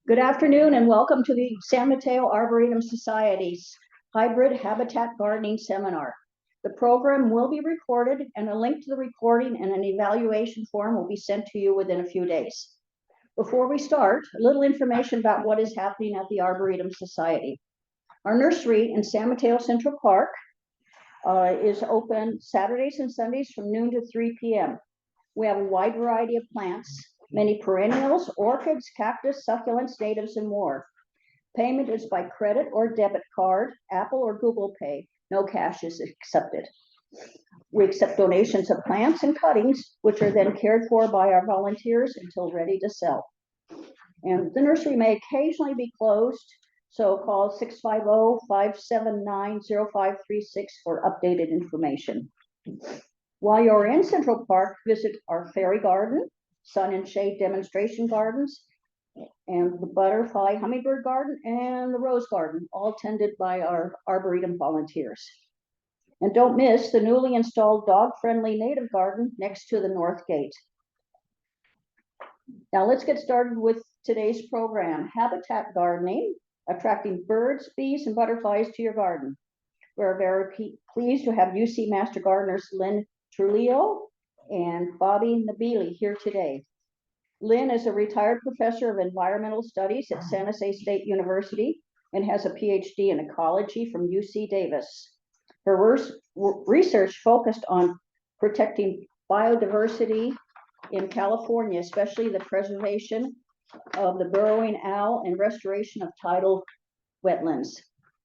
Good afternoon and welcome to the San Mateo Arboretum Society's Hybrid Habitat Gardening Seminar. The program will be recorded and a link to the recording and an evaluation form will be sent to you within a few days. Before we start, a little information about what is happening at the Arboretum Society. Our nursery in San Mateo Central Park is open Saturdays and Sundays from noon to 3 p.m. We have a wide variety of plants, many perennials, orchids, cactus, succulents, natives, and more. Payment is by credit or debit card, Apple or Google Pay. No cash is accepted. We accept donations of plants and cuttings, which are then cared for by our volunteers until ready to sell. And the nursery may occasionally be closed, so call 650-579-0536 for updated information. While you're in Central Park, visit our fairy garden, sun and shade demonstration gardens, and the butterfly hummingbird garden and the rose garden, all tended by our Arboretum volunteers. And don't miss the newly installed dog-friendly native garden next to the north gate. Now let's get started with today's program, Habitat Gardening, attracting birds, bees, and butterflies to your garden. We're very pleased to have UC Master Gardeners Lynne Trulio and Nabili here today. Lynne is a retired professor of environmental studies at San Jose State University and has a PhD in ecology from UC Davis. Her research focused on protecting biodiversity in California, especially the preservation of the burrowing owl and restoration of tidal wetlands.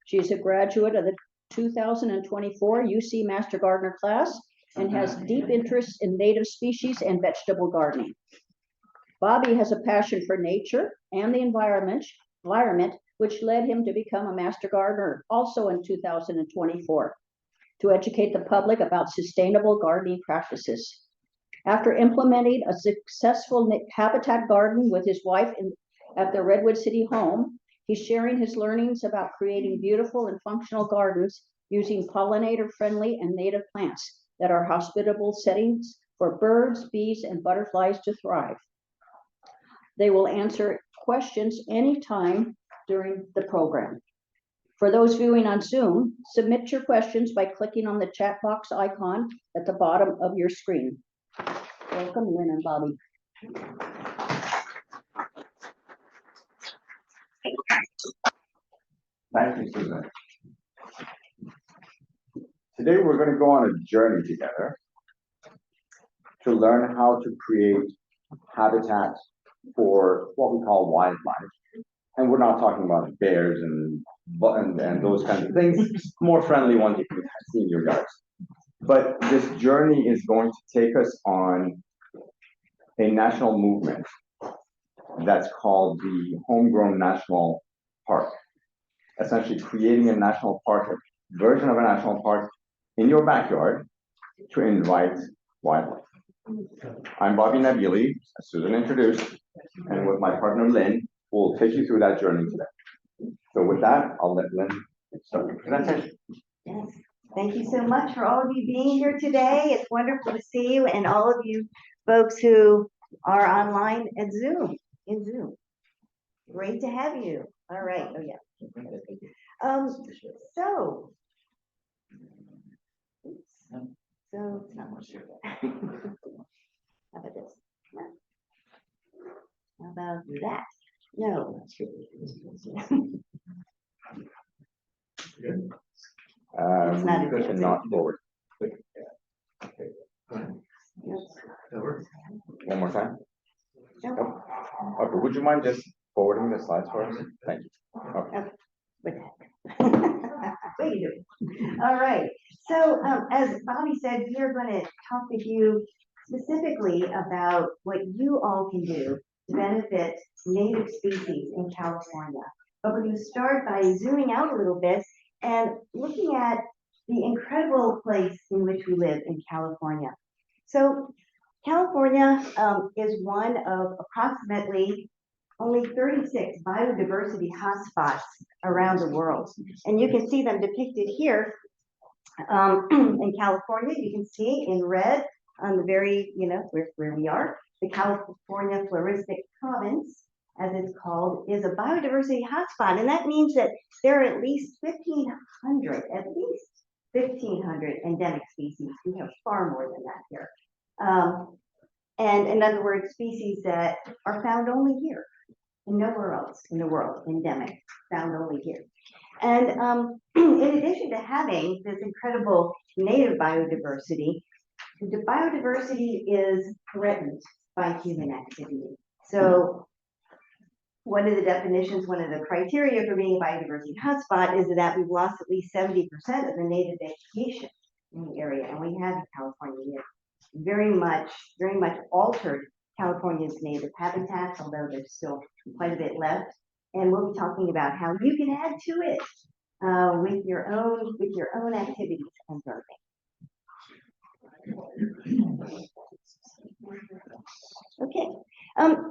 She is a graduate of the 2024 UC Master Gardener class and has deep interest in native species and vegetable gardening. Bobby has a passion for nature and the environment, which led him to become a Master Gardener also in 2024 to educate the public about sustainable gardening practices. After implementing a successful habitat garden with his wife at their Redwood City home, he's sharing his learnings about creating beautiful and functional gardens using pollinator-friendly and native plants that are hospitable settings for birds, bees, and butterflies to thrive. They will answer questions anytime during the program. For those viewing on Zoom, submit your questions by clicking on the chat box icon at the bottom of your screen. Welcome, Lynne and Bobby. Thank you, Susan. Today we're going to go on a journey together to learn how to create habitat for what we call wildlife. And we're not talking about bears and those kinds of things, more friendly ones you can see in your yards. But this journey is going to take us on a national movement that's called the Homegrown National Park. Essentially creating a national park, a version of a national park in your backyard to invite wildlife. I'm Nabili, as Susan introduced, and with my partner Lynne, we'll take you through that journey today. So with that, I'll let Lynne start the presentation. Yes, thank you so much for all of you being here today. It's wonderful to see you and all of you folks who are online at Zoom, in Zoom. Great to have you. All right, oh yeah. So it's not much. How about this? How about that? No. It's not not forward. One more time. Nope. Okay, would you mind just forwarding the slides for us? Thank you. Okay. What the heck? What are you doing? All right. So as Bobby said, we are going to talk with you specifically about what you all can do to benefit native species in California. But we're going to start by zooming out a little bit and looking at the incredible place in which we live in California. So California is one of approximately only 36 biodiversity hotspots around the world. And you can see them depicted here in California. You can see in red on the very, where we are, the California Floristic Province, as it's called, is a biodiversity hotspot. And that means that there are at least 1,500 endemic species. We have far more than that here. And in other words, species that are found only here and nowhere else in the world, endemic, found only here. And in addition to having this incredible native biodiversity, the biodiversity is threatened by human activity. So one of the definitions, one of the criteria for being a biodiversity hotspot is that we've lost at least 70% of the native vegetation in the area. And we have in California, we have very much altered California's native habitats, although there's still quite a bit left. And we'll be talking about how you can add to it with your own activities and gardening. Okay,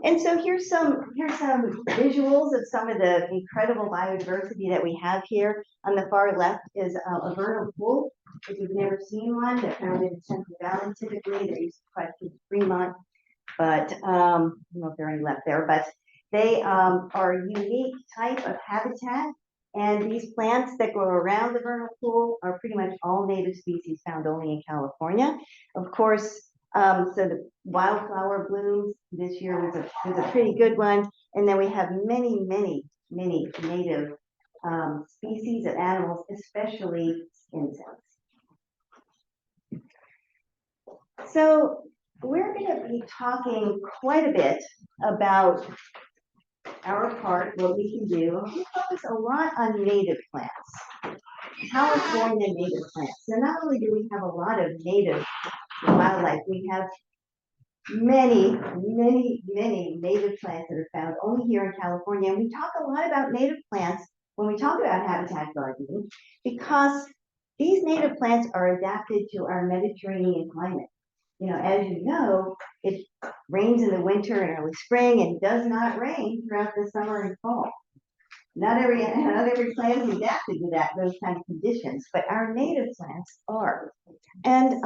and so here's some visuals of some of the incredible biodiversity that we have here. On the far left is a vernal pool. If you've never seen one, they're found in the Central Valley typically. They're used quite in Fremont, but I don't know if there are any left there, but they are a unique type of habitat. And these plants that grow around the vernal pool are pretty much all native species found only in California. Of course, so the wildflower blooms this year was a pretty good one. And then we have many native species of animals, especially insects. So we're going to be talking quite a bit about our part, what we can do. We focus a lot on native plants, California native plants. So not only do we have a lot of native wildlife, we have many native plants that are found only here in California. And we talk a lot about native plants when we talk about habitat gardening, because these native plants are adapted to our Mediterranean climate. You know, as you know, it rains in the winter and early spring and does not rain throughout the summer and fall. Not every plant is adapted to those kind of conditions, but our native plants are. And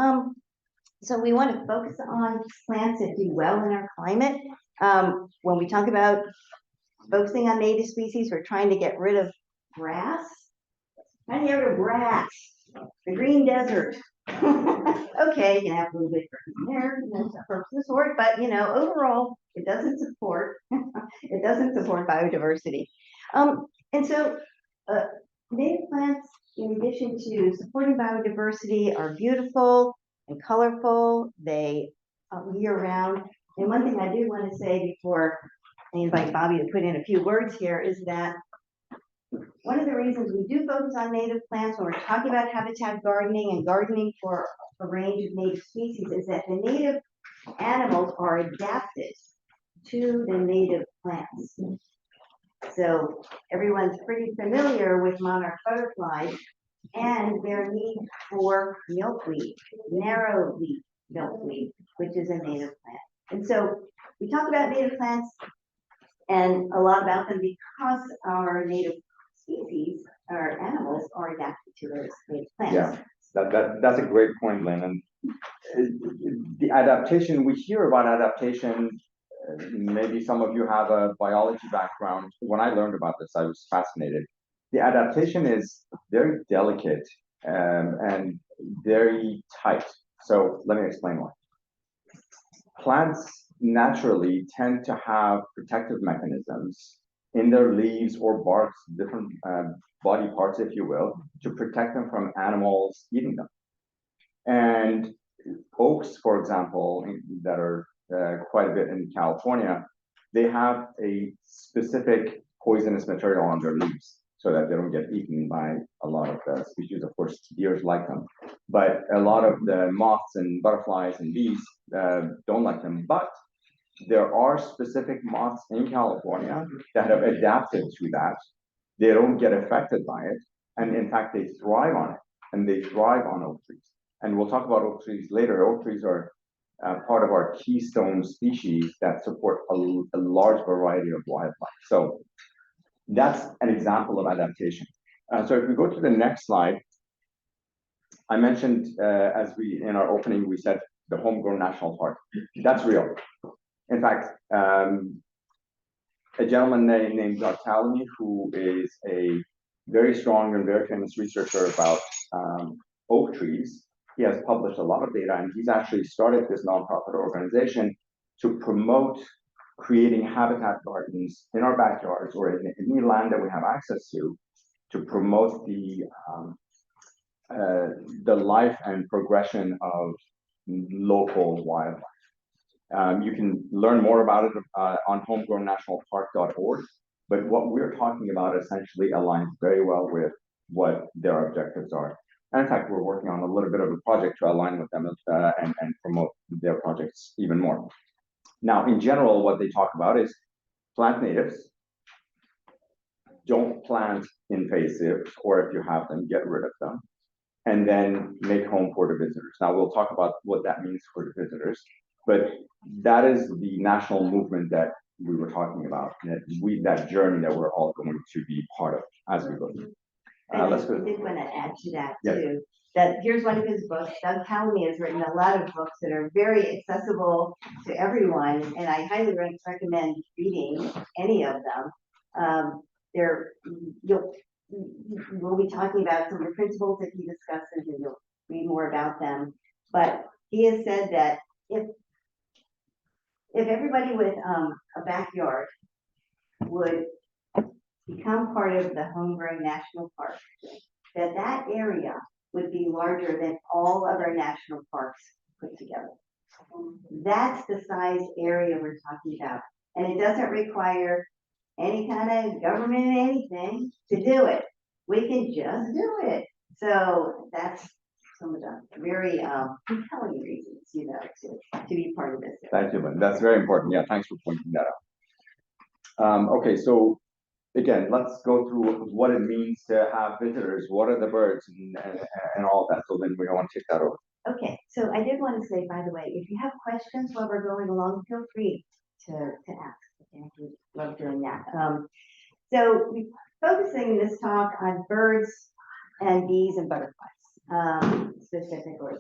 so we want to focus on plants that do well in our climate. When we talk about focusing on native species, we're trying to get rid of grass. How do you get rid of grass? The green desert. Okay, you can have a little bit there, for the sort, but overall, it doesn't support biodiversity. And so native plants, in addition to supporting biodiversity, are beautiful and colorful. They year round. And one thing I do want to say before I invite Bobby to put in a few words here is that one of the reasons we do focus on native plants when we're talking about habitat gardening and gardening for a range of native species is that the native animals are adapted to the native plants. So everyone's pretty familiar with monarch butterflies and their need for milkweed, narrow leaf milkweed, which is a native plant. And so we talk about native plants and a lot about them because our native species, our animals, are adapted to those native plants. Yeah, that's a great point, Lynn. And the adaptation, we hear about adaptation, maybe some of you have a biology background. When I learned about this, I was fascinated. The adaptation is very delicate and very tight. So let me explain why. Plants naturally tend to have protective mechanisms in their leaves or barks, different body parts, if you will, to protect them from animals eating them. And oaks, for example, that are quite a bit in California, they have a specific poisonous material on their leaves so that they don't get eaten by a lot of the species. Of course, deers like them, but a lot of the moths and butterflies and bees don't like them. But there are specific moths in California that have adapted to that. They don't get affected by it. And in fact, they thrive on it, and they thrive on oak trees. And we'll talk about oak trees later. Oak trees are part of our keystone species that support a large variety of wildlife. So that's an example of adaptation. So if we go to the next slide, I mentioned in our opening, we said the homegrown national park. That's real. In fact, a gentleman named Bartholomew, who is a very strong and very famous researcher about oak trees. He has published a lot of data, and he's actually started this nonprofit organization to promote creating habitat gardens in our backyards or in any land that we have access to promote the life and progression of local wildlife. You can learn more about it on homegrownnationalpark.org, but what we're talking about essentially aligns very well with what their objectives are. And in fact, we're working on a little bit of a project to align with them and promote their projects even more. Now, in general, what they talk about is plant natives, don't plant invasives, or if you have them, get rid of them, and then make home for the visitors. Now, we'll talk about what that means for the visitors, but that is the national movement that we were talking about, that journey that we're all going to be part of as we go through. I did want to add to that too, that here's one of his books. Doug Callamy has written a lot of books that are very accessible to everyone, and I highly recommend reading any of them. We'll be talking about some of the principles that he discusses, and you'll read more about them. But he has said that if everybody with a backyard would become part of the Homegrown National Park, that area would be larger than all other national parks put together. That's the size area we're talking about. And it doesn't require any kind of government anything to do it. We can just do it. So that's some of the very compelling reasons, to be part of this. Thank you, Lynn. That's very important. Yeah, thanks for pointing that out. Okay, so again, let's go through what it means to have visitors. What are the birds and all of that? So Lynn, we don't want to take that over. Okay, so I did want to say, by the way, if you have questions while we're going along, feel free to ask. Okay, I would love doing that. So we're focusing this talk on birds and bees and butterflies specifically.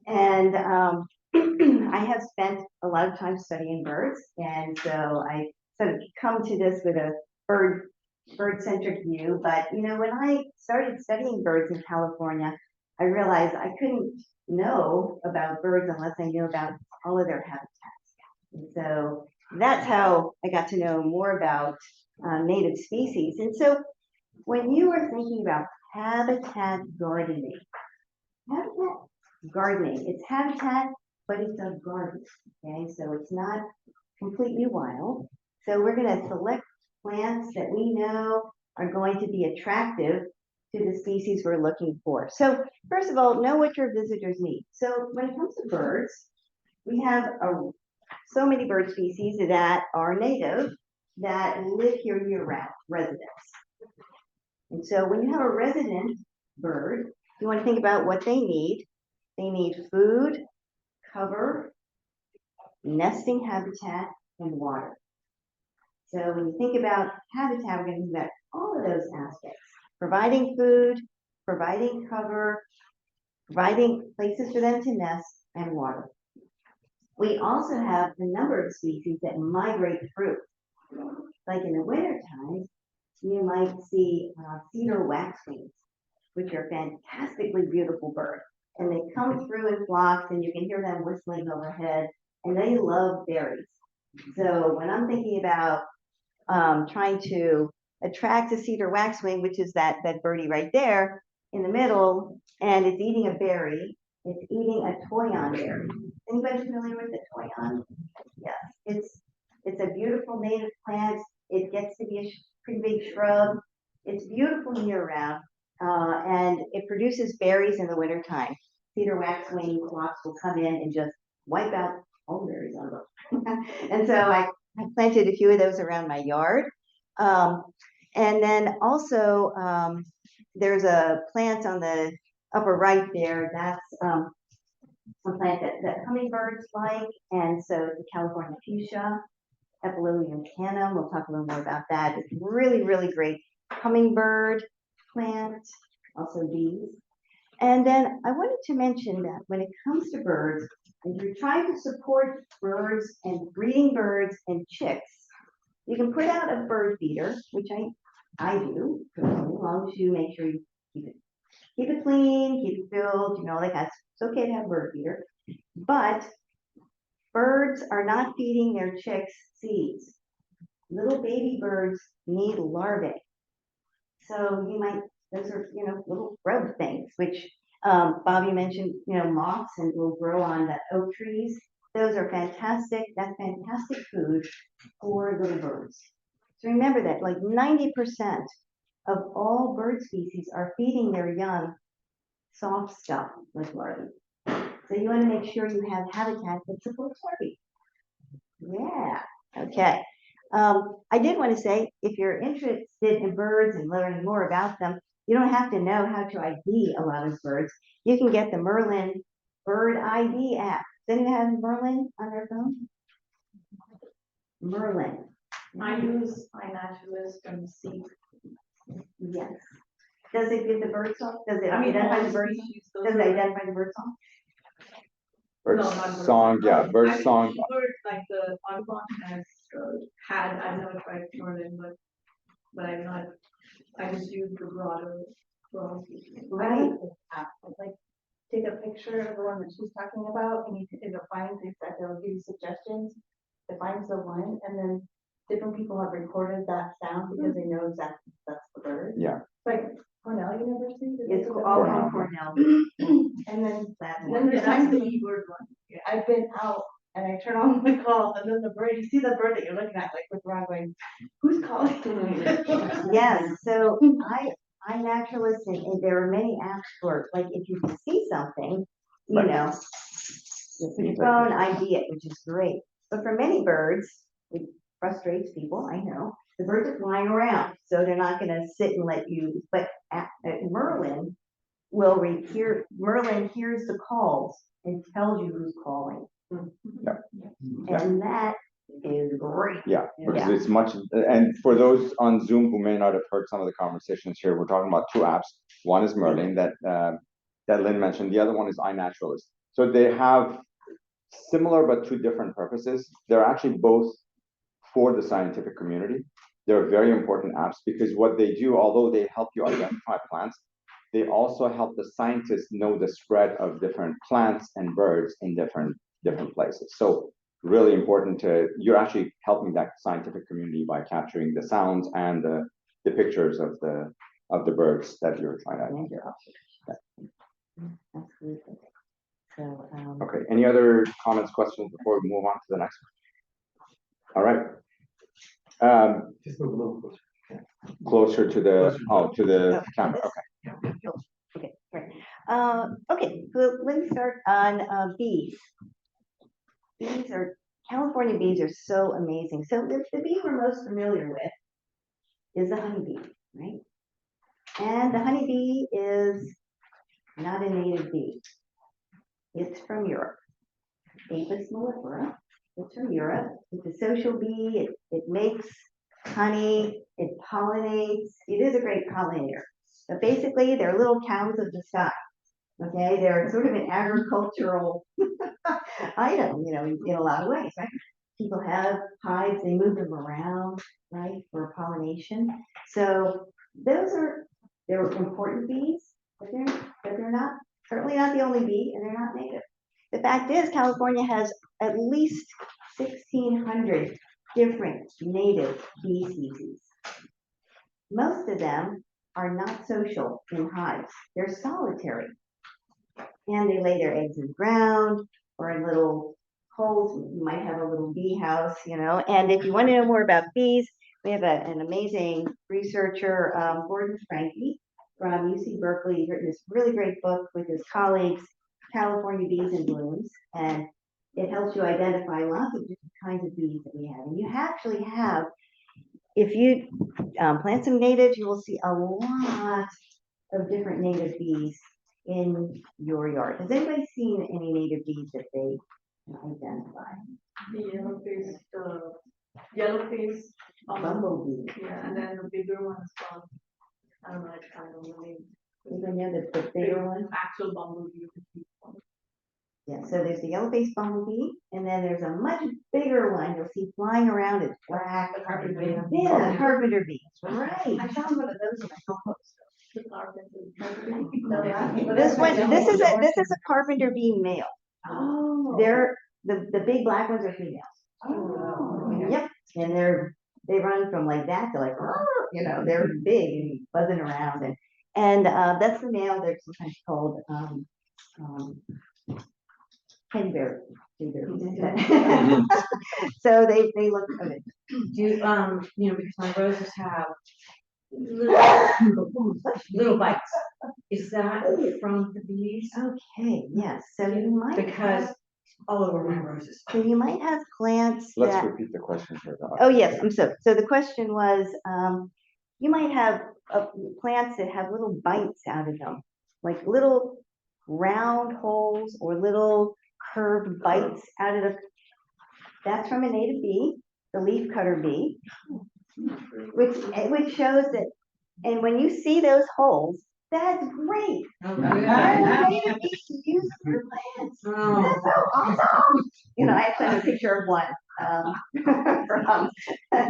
And I have spent a lot of time studying birds, and so I sort of come to this with a bird-centric view. But when I started studying birds in California, I realized I couldn't know about birds unless I knew about all of their habitats. And so that's how I got to know more about native species. And so when you are thinking about habitat gardening, it's habitat, but it's a garden. Okay, so it's not completely wild. So we're going to select plants that we know are going to be attractive to the species we're looking for. So first of all, know what your visitors need. So when it comes to birds, we have so many bird species that are native that live here year-round, residents. And so when you have a resident bird, you want to think about what they need. They need food, cover, nesting habitat, and water. So when you think about habitat, we're going to think about all of those aspects: providing food, providing cover, providing places for them to nest, and water. We also have a number of species that migrate through. Like in the wintertime, you might see cedar waxwings, which are fantastically beautiful birds. And they come through in flocks, and you can hear them whistling overhead, and they love berries. So when I'm thinking about trying to attract a cedar waxwing, which is that birdie right there in the middle, and it's eating a berry, it's eating a toyon berry. Anybody familiar with the toyon? Yes, it's a beautiful native plant. It gets to be a pretty big shrub. It's beautiful year-round, and it produces berries in the wintertime. Cedar waxwing flocks will come in and just wipe out all the berries on them. And so I planted a few of those around my yard. And then also, there's a plant on the upper right there. That's some plant that hummingbirds like. And so the California fuchsia, Epilonium canum. We'll talk a little more about that. It's really, really great hummingbird plant, also bees. And then I wanted to mention that when it comes to birds, if you're trying to support birds and breeding birds and chicks, you can put out a bird feeder, which I do, as long as you make sure you keep it clean, keep it filled, like that. It's okay to have a bird feeder, but birds are not feeding their chicks seeds. Little baby birds need larvae. So those are, little grub things, which Bobby mentioned, moths and will grow on the oak trees. Those are fantastic. That's fantastic food for little birds. So remember that like 90% of all bird species are feeding their young soft stuff like larvae. So you want to make sure you have habitat that supports larvae. Yeah, okay. I did want to say, if you're interested in birds and learning more about them, you don't have to know how to ID a lot of birds. You can get the Merlin Bird ID app. Does anyone have Merlin on their phone? Merlin. I use iNaturalist and see. Yes. Does it give the bird song? Does it I mean, identify all the bird song? species, those Does it are- identify the bird song? Bird No, not bird song, yeah, I bird mean, song. Bird, like the Audubon has I've never tried Merlin, but I just use the broader. Right. Like, take a picture of the one that she's talking about, and if it finds exactly, it'll give you suggestions. It finds the one, and then different people have recorded that sound because they know exactly that's the bird. Yeah. Like Cornell University. It's all all Cornell. from Cornell. And then That Then one. there's Yeah, that's times the that e-bird one. I've been out and I turn on the call, and then the bird, you see the bird that you're looking at, like with wrong going, who's calling? Yes, so I'm naturalist, and there are many apps for, like, if you see something, you know, you put your phone, ID it, which is great. But for many birds, it frustrates people, I know. The birds are flying around, so they're not gonna sit and let you, but Merlin Merlin hears the calls and tells you who's calling. And that is great. Yeah, because Yeah. it's much, and for those on Zoom who may not have heard some of the conversations here, we're talking about two apps. One is Merlin that Lynn mentioned. The other one is iNaturalist. So they have similar but two different purposes. They're actually both for the scientific community. They're very important apps because what they do, although they help you identify plants, they also help the scientists know the spread of different plants and birds in different places. So really important you're actually helping that scientific community by capturing the sounds and the pictures of the birds that you're trying to identify. Absolutely. So, Okay, any other comments, questions before we move on to the next one? All right. Just move a little closer. Closer to the camera, okay. Okay, great. Okay, so let me start on bees. California bees are so amazing. So the bee we're most familiar with is the honeybee, right? And the honeybee is not a native bee. It's from Europe. Apis mellifera. It's from Europe. It's a social bee. It makes honey. It pollinates. It is a great pollinator. But basically, they're little cows of the sky. Okay, they're sort of an agricultural item, in a lot of ways, right? People have hives, they move them around, right, for pollination. So they're important bees, but they're not, certainly not the only bee, and they're not native. The fact is, California has at least 1,600 different native bee species. Most of them are not social in hives. They're solitary. And they lay their eggs in the ground or in little holes. You might have a little bee house, And if you want to know more about bees, we have an amazing researcher, Gordon Franke from UC Berkeley. He's written this really great book with his colleagues, California Bees in Blooms, and it helps you identify lots of different kinds of bees that we have. And you actually have, if you plant some natives, you will see a lot of different native bees in your yard. Has anybody seen any native bees that they can identify? The yellow face, Bumblebee. yeah, and then the bigger one is called, I don't know, I don't know the name. Anybody know the bigger one? Actual bumblebee. Yeah, so there's the yellow-faced bumblebee, and then there's a much bigger one you'll see flying around. It's black. The carpenter bee. Yeah, the carpenter bee. Right. I found one of those in my compost. The carpenter bee. No, that- This one, this is a carpenter bee male. Oh. They're the big black ones are females. Oh. Yep, and they run from like that to like, you know, they're big and buzzing around, and that's the male. They're sometimes called teddy bear. So they look good. Do, because my roses have little bites. Is that from the bees? Okay, yes. So you might Because have, all over my roses. so you might have plants Let's that. repeat the question here. Oh, yes, so the question was, you might have plants that have little bites out of them, like little round holes or little curved bites out of the, that's from a native bee, the leaf cutter bee, which shows that, and when you see those holes, that's great. Oh, Our native bees use them for plants. Oh. That's so awesome. You know, I sent a picture of one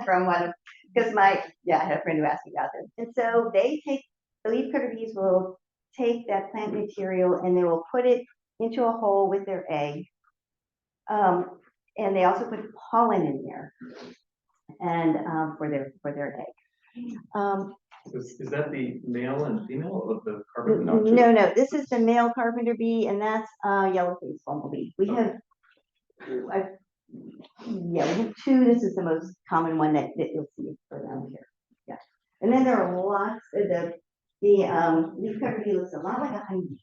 from one of, because I had a friend who asked me about this. And so they take, the leaf cutter bees will take that plant material and they will put it into a hole with their egg. And they also put pollen in there and for their egg. Is that the male and female of the carpenter? No, this is the male carpenter bee, and that's yellow-faced bumblebee. We have, we have two. This is the most common one that you'll see around here. Yeah, and then there are lots of the leaf cutter bee looks a lot like a honeybee,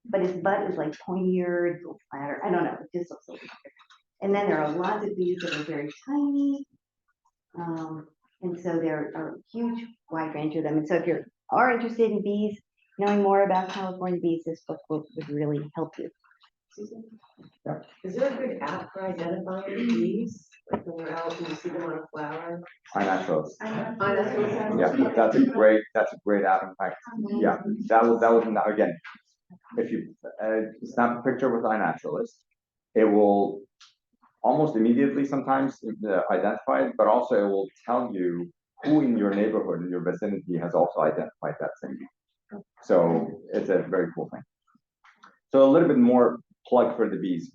but its butt is like pointier, it's a little flatter. I don't know, it just looks a little different. And then there are lots of bees that are very tiny. And so there are a huge wide range of them. And so if you are interested in bees, knowing more about California bees, this book would really help you. Susan? Is there a good app for identifying bees? Like when you're out and you see them on a flower? iNaturalist. Oh, Yeah, that's a great app. In fact, yeah, that was again. If you snap a picture with iNaturalist, it will almost immediately sometimes identify it, but also it will tell you who in your neighborhood, in your vicinity, has also identified that same bee. So it's a very cool thing. So a little bit more plug for the bees.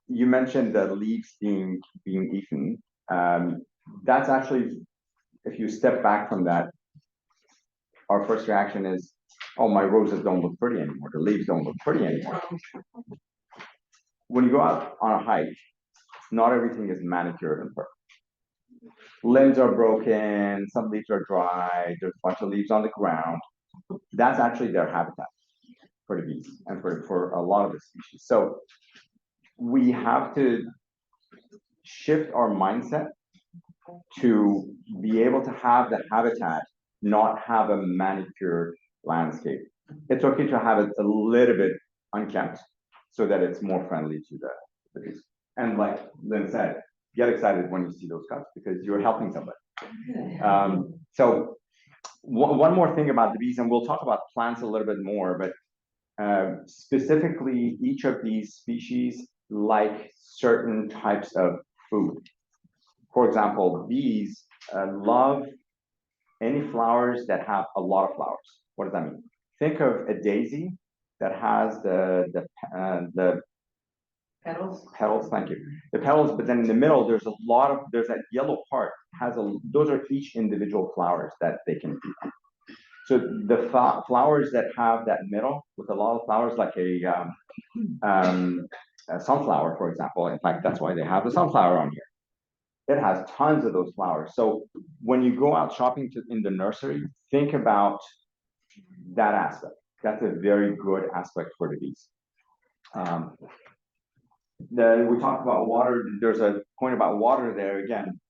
You mentioned the leaves being eaten. That's actually, if you step back from that, our first reaction is, oh, my roses don't look pretty anymore. The leaves don't look pretty anymore. When you go out on a hike, not everything is manicured and perfect. Limbs are broken, some leaves are dry, there's a bunch of leaves on the ground. That's actually their habitat for the bees and for a lot of the species. So we have to shift our mindset to be able to have the habitat, not have a manicured landscape. It's okay to have it a little bit unkempt so that it's more friendly to the bees. And like Lynn said, get excited when you see those cuts because you're helping somebody. So one more thing about the bees, and we'll talk about plants a little bit more, but specifically each of these species like certain types of food. For example, bees love any flowers that have a lot of flowers. What does that mean? Think of a daisy that has the petals. Thank you. The petals, but then in the middle, there's that yellow part those are each individual flowers that they can feed. So the flowers that have that middle with a lot of flowers, like a sunflower, for example. In fact, that's why they have the sunflower on here. It has tons of those flowers. So when you go out shopping in the nursery, think about that aspect. That's a very good aspect for the bees. Then we talked about water. There's a point about water there again.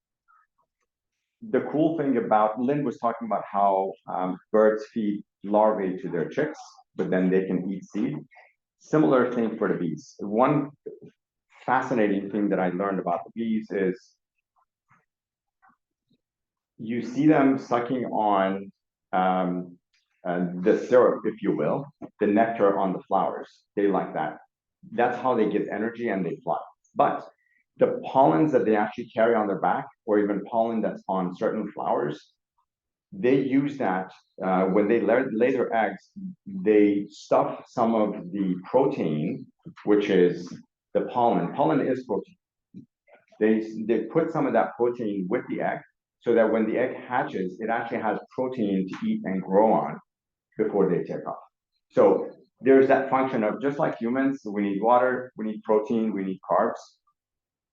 The cool thing about Lynn was talking about how birds feed larvae to their chicks, but then they can eat seed. Similar thing for the bees. One fascinating thing that I learned about the bees is you see them sucking on the syrup, if you will, the nectar on the flowers. They like that. That's how they get energy and they fly. But the pollens that they actually carry on their back, or even pollen that's on certain flowers, they use that when they lay their eggs, they stuff some of the protein, which is the pollen. Pollen is protein. They put some of that protein with the egg so that when the egg hatches, it actually has protein to eat and grow on before they take off. So there's that function of just like humans, we need water, we need protein, we need carbs.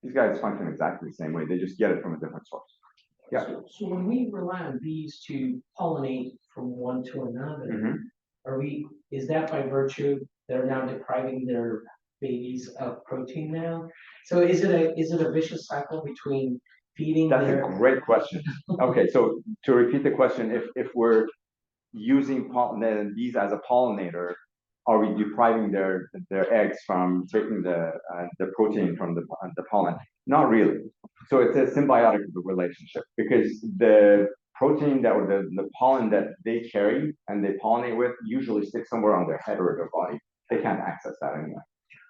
These guys function exactly the same way. They just get it from a different source. Yeah. So when we rely on bees to pollinate from one to another, Mhm. is that by virtue they're now depriving their babies of protein now? So is it a vicious cycle between feeding That's a their? great question. Okay, so to repeat the question, if we're using bees as a pollinator, are we depriving their eggs from taking the protein from the pollen? Not really. So it's a symbiotic relationship because the protein or the pollen that they carry and they pollinate with usually sticks somewhere on their head or their body. They can't access that anyway.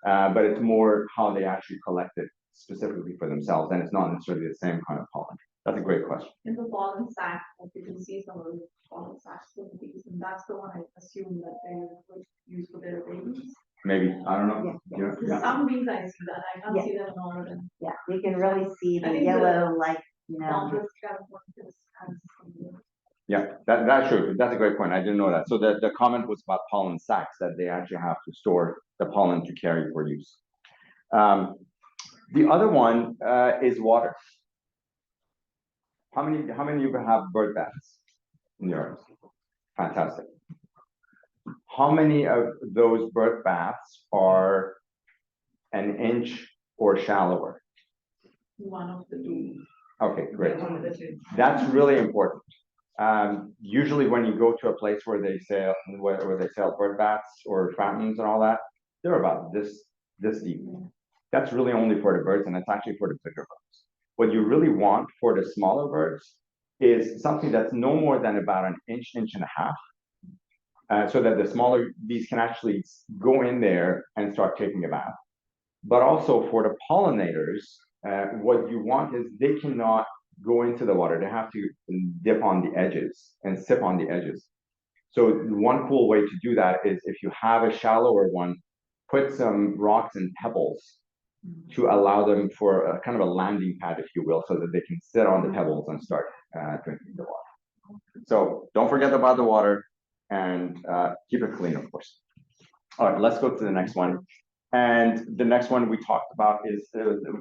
But it's more how they actually collect it specifically for themselves, and it's not necessarily the same kind of pollen. That's a great question. In the pollen sac, like you can see some of the pollen sacs with the bees, and that's the one I assume that they would use for their babies. Maybe, I don't know. Yeah. Yeah. Some bees I see that, I can't Yeah. see them in all of them. Yeah, you can really see I the think yellow, like, Bombers kind of want this kind of thing. Yeah, that's true. That's a great point. I didn't know that. So the comment was about pollen sacs, that they actually have to store the pollen to carry for use. The other one is water. How many of you have bird baths in yours? Fantastic. How many of those bird baths are an inch or shallower? One of the two. Okay, great. One of the two. That's really important. Usually when you go to a place where they sell bird baths or fountains and all that, they're about this deep. That's really only for the birds, and it's actually for the bigger birds. What you really want for the smaller birds is something that's no more than about an inch and a half, so that the smaller bees can actually go in there and start taking a bath. But also for the pollinators, what you want is they cannot go into the water. They have to dip on the edges and sip on the edges. So one cool way to do that is if you have a shallower one, put some rocks and pebbles to allow them for a kind of a landing pad, if you will, so that they can sit on the pebbles and start drinking the water. So don't forget about the water and keep it clean, of course. All right, let's go to the next one. And the next one we talked about is,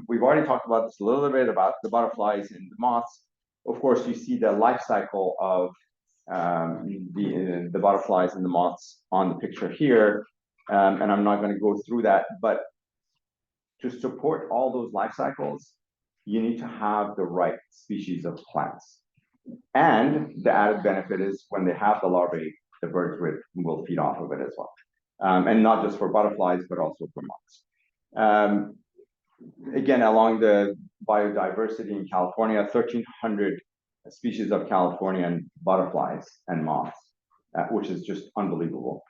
we've already talked about this a little bit about the butterflies and the moths. Of course, you see the life cycle of the butterflies and the moths on the picture here. And I'm not going to go through that, but to support all those life cycles, you need to have the right species of plants. And the added benefit is when they have the larvae, the birds will feed off of it as well. And not just for butterflies, but also for moths. Again, along the biodiversity in California, 1,300 species of Californian butterflies and moths, which is just unbelievable.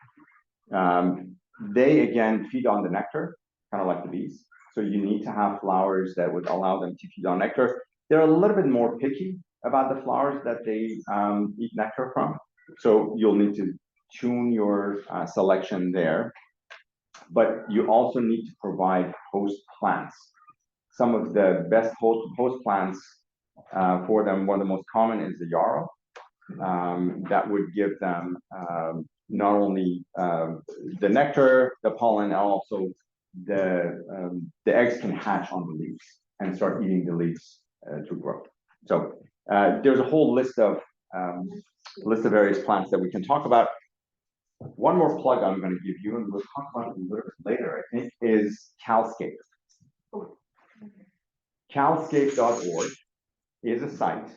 They, again, feed on the nectar, kind of like the bees. So you need to have flowers that would allow them to feed on nectar. They're a little bit more picky about the flowers that they eat nectar from. So you'll need to tune your selection there. But you also need to provide host plants. Some of the best host plants for them, one of the most common is the yarrow. That would give them not only the nectar, the pollen, and also the eggs can hatch on the leaves and start eating the leaves to grow. So there's a whole list of various plants that we can talk about. One more plug I'm going to give you, and we'll talk about it a little bit later, I think, is Calscape. Calscape.org is a site,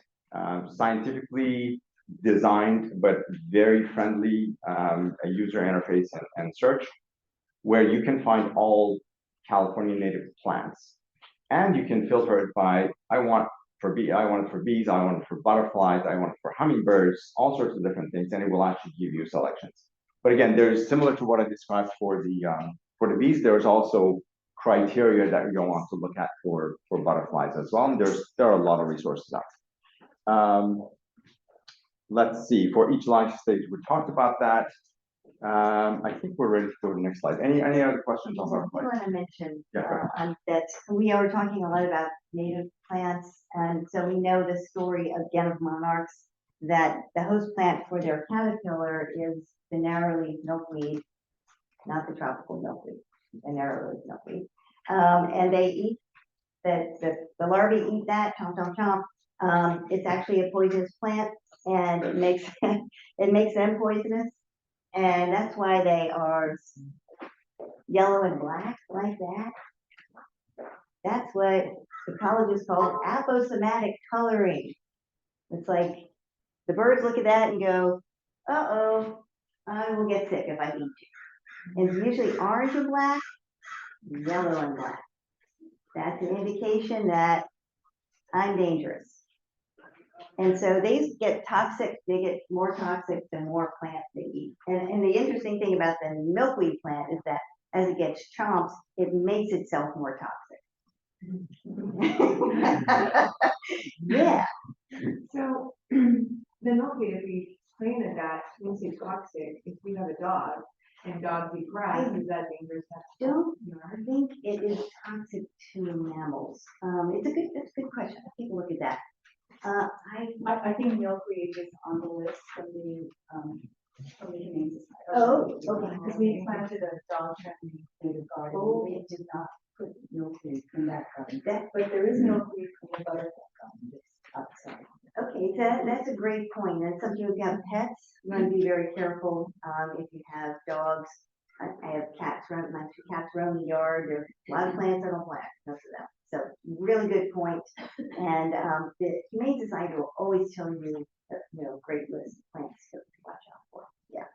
scientifically designed, but very friendly a user interface and search, where you can find all California native plants. And you can filter it by, I want for bees, I want it for bees, I want it for butterflies, I want it for hummingbirds, all sorts of different things, and it will actually give you selections. But again, there's similar to what I described for the bees, there's also criteria that you'll want to look at for butterflies as well, and there are a lot of resources out. Let's see, for each life stage, we talked about that. I think we're ready to go to the next slide. Any other questions on I butterflies? want to mention Yeah, go ahead. that we are talking a lot about native plants, and so we know the story again of monarchs, that the host plant for their caterpillar is the narrow-leaf milkweed, not the tropical milkweed, the narrow-leaf milkweed. And they eat, the larvae eat that, chomp, chomp, chomp. It's actually a poisonous plant, and it makes it makes them poisonous, and that's why they are yellow and black like that. That's what ecologists call aposematic coloring. It's like the birds look at that and go, uh-oh, I will get sick if I eat you. And it's usually orange and black, yellow and black. That's an indication that I'm dangerous. And so they get toxic, they get more toxic the more plants they eat. And the interesting thing about the milkweed plant is that as it gets chomped, it makes itself more toxic. Yeah. So, the milkweed, if we planted that, means it's toxic, if we have a dog, and dogs eat grass, is that dangerous? Don't think it is toxic to mammals. That's a good question. I'll take a look at that. I think milkweed is on the list from the Humane Society. Oh, okay. Because we planted a dog-friendly native garden, Oh. we did not put milkweed in that garden. But there is milkweed from the butterfly garden that's outside. Okay, that's a great point. And something if you have pets, you want to be very careful. If you have dogs, I have cats my two cats roam the yard. There's a lot of plants I don't plant, most of them. So really good point. And the Humane Society will always tell you, great list of plants to watch out for. Yeah,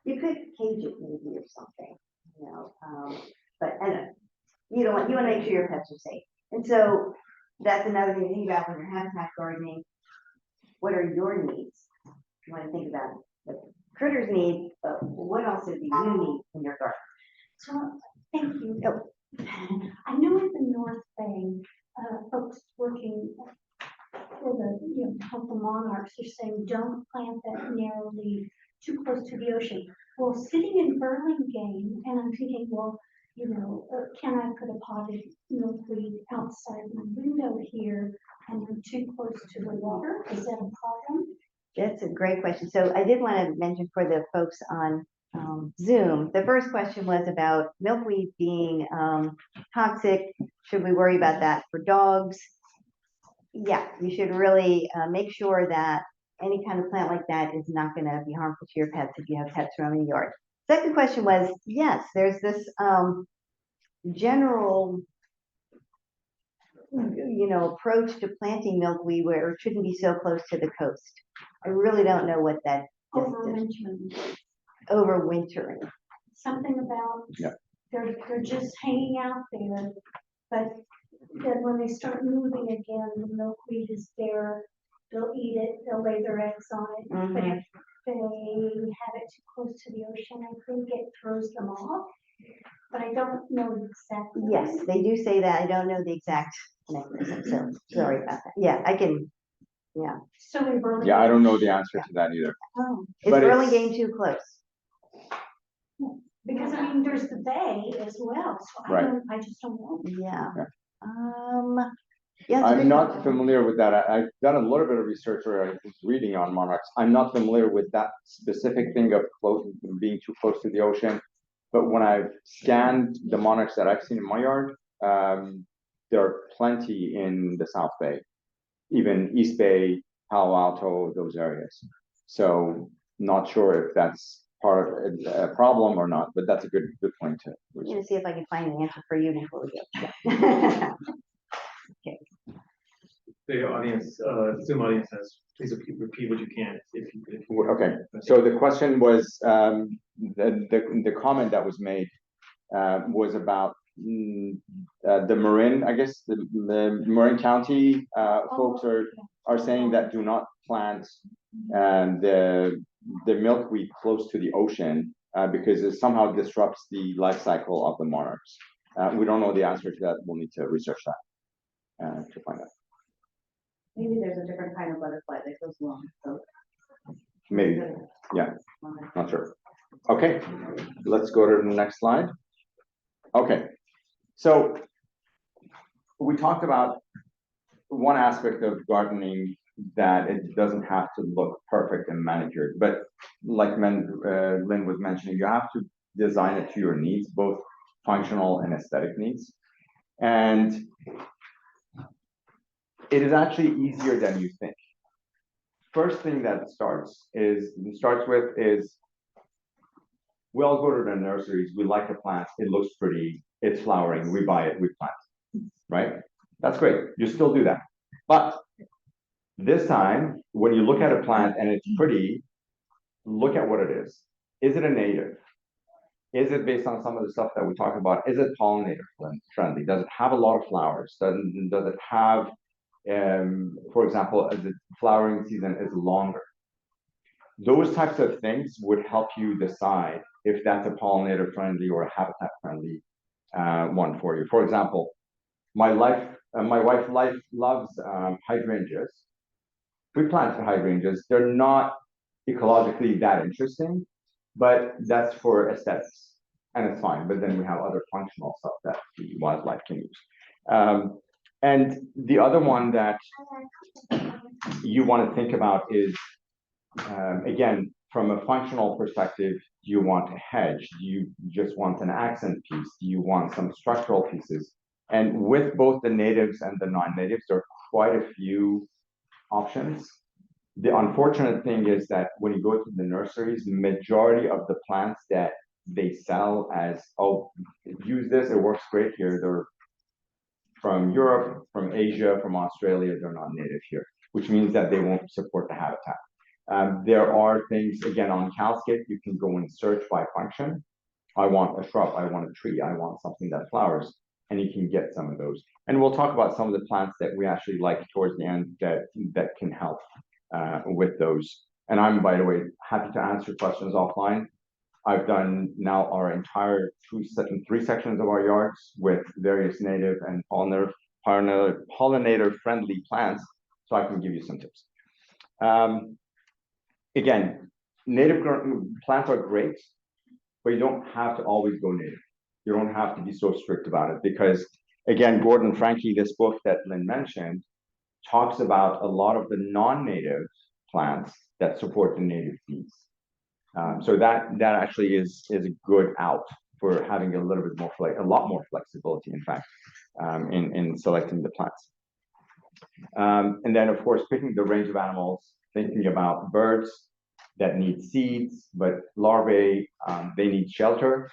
you could cage it maybe or something, but you want to make sure your pets are safe. And so that's another thing to think about when you're habitat gardening. What are your needs? You want to think about what critters need, but what also do you need in your garden? So, thank you. Oh. I know in the North Bay, folks working for to help the monarchs are saying, don't plant that narrow leaf too close to the ocean. Well, sitting in Burlingame, and I'm thinking, well, can I put a potted milkweed outside my window here and I'm too close to the water? Is that a problem? That's a great question. So I did want to mention for the folks on Zoom, the first question was about milkweed being toxic. Should we worry about that for dogs? Yeah, you should really make sure that any kind of plant like that is not going to be harmful to your pets if you have pets roaming the yard. Second question was, yes, there's this general approach to planting milkweed where it shouldn't be so close to the coast. I really don't know what that is. Overwintering. Something about they're just hanging out there, but then when they start moving again, the milkweed is there. They'll eat it. They'll lay their eggs on it. Mhm. But if they have it too close to the ocean, I think it throws them off. But I don't know exactly. Yes, they do say that. I don't know the exact mechanism, so sorry about that. Yeah, I can. Yeah. So in Burlingame. Yeah, I don't know the answer to that either. Oh, Is But it's- Burlingame too close? because I mean, there's the bay as well, so Right. I just don't know. Yeah. Yeah. Yeah. I'm not familiar with that. I've done a little bit of research or I was reading on monarchs. I'm not familiar with that specific thing of being too close to the ocean. But when I've scanned the monarchs that I've seen in my yard, there are plenty in the South Bay, even East Bay, Palo Alto, those areas. So not sure if that's part of a problem or not, but that's a good point to. I'm gonna see if I can find an answer for you before we go. Okay. The audience, Zoom audience says, please repeat what you can if you. Okay, so the question was, the comment that was made was about the Marin, I guess the Marin County folks are saying that do not plant the milkweed close to the ocean because it somehow disrupts the life cycle of the monarchs. We don't know the answer to that. We'll need to research that to find out. Maybe there's a different kind of butterfly that goes along, so. Maybe, yeah, not sure. Okay, let's go to the next slide. Okay, so we talked about one aspect of gardening that it doesn't have to look perfect and manicured, but like Lynn was mentioning, you have to design it to your needs, both functional and aesthetic needs. And it is actually easier than you think. First thing that starts with is we all go to the nurseries, we like the plants, it looks pretty, it's flowering, we buy it, we plant, right? That's great, you still do that. But this time, when you look at a plant and it's pretty, look at what it is. Is it a native? Is it based on some of the stuff that we talked about? Is it pollinator friendly? Does it have a lot of flowers? Does it have, for example, the flowering season is longer? Those types of things would help you decide if that's a pollinator friendly or a habitat friendly one for you. For example, my wife loves hydrangeas. We plant hydrangeas. They're not ecologically that interesting, but that's for aesthetics, and it's fine. But then we have other functional stuff that the wildlife can use. And the other one that you want to think about is, again, from a functional perspective, do you want a hedge? Do you just want an accent piece? Do you want some structural pieces? And with both the natives and the non-natives, there are quite a few options. The unfortunate thing is that when you go to the nurseries, the majority of the plants that they sell as, oh, use this, it works great here, they're from Europe, from Asia, from Australia, they're not native here, which means that they won't support the habitat. There are things, again, on CalScape, you can go and search by function. I want a shrub, I want a tree, I want something that flowers, and you can get some of those. And we'll talk about some of the plants that we actually like towards the end that can help with those. And I'm, by the way, happy to answer questions offline. I've done now our entire three sections of our yards with various native and pollinator friendly plants, so I can give you some tips. Again, native plants are great, but you don't have to always go native. You don't have to be so strict about it because, again, Gordon Franke, this book that Lynn mentioned, talks about a lot of the non-native plants that support the native needs. So that actually is a good out for having a little bit more, a lot more flexibility, in fact, in selecting the plants. And then, of course, picking the range of animals, thinking about birds that need seeds, but larvae, they need shelter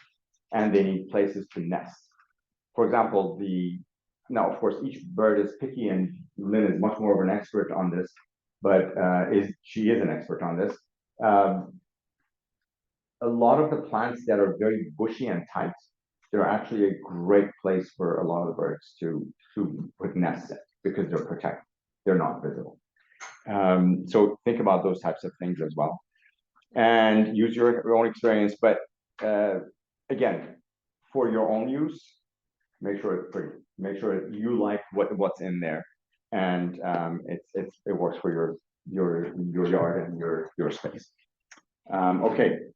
and they need places to nest. For example, now, of course, each bird is picky, and Lynn is much more of an expert on this, but she is an expert on this. A lot of the plants that are very bushy and tight, they're actually a great place for a lot of the birds to put nests in because they're protected. They're not visible. So think about those types of things as well. And use your own experience, but again, for your own use, make sure it's pretty. Make sure you like what's in there, and it works for your yard and your space. Okay.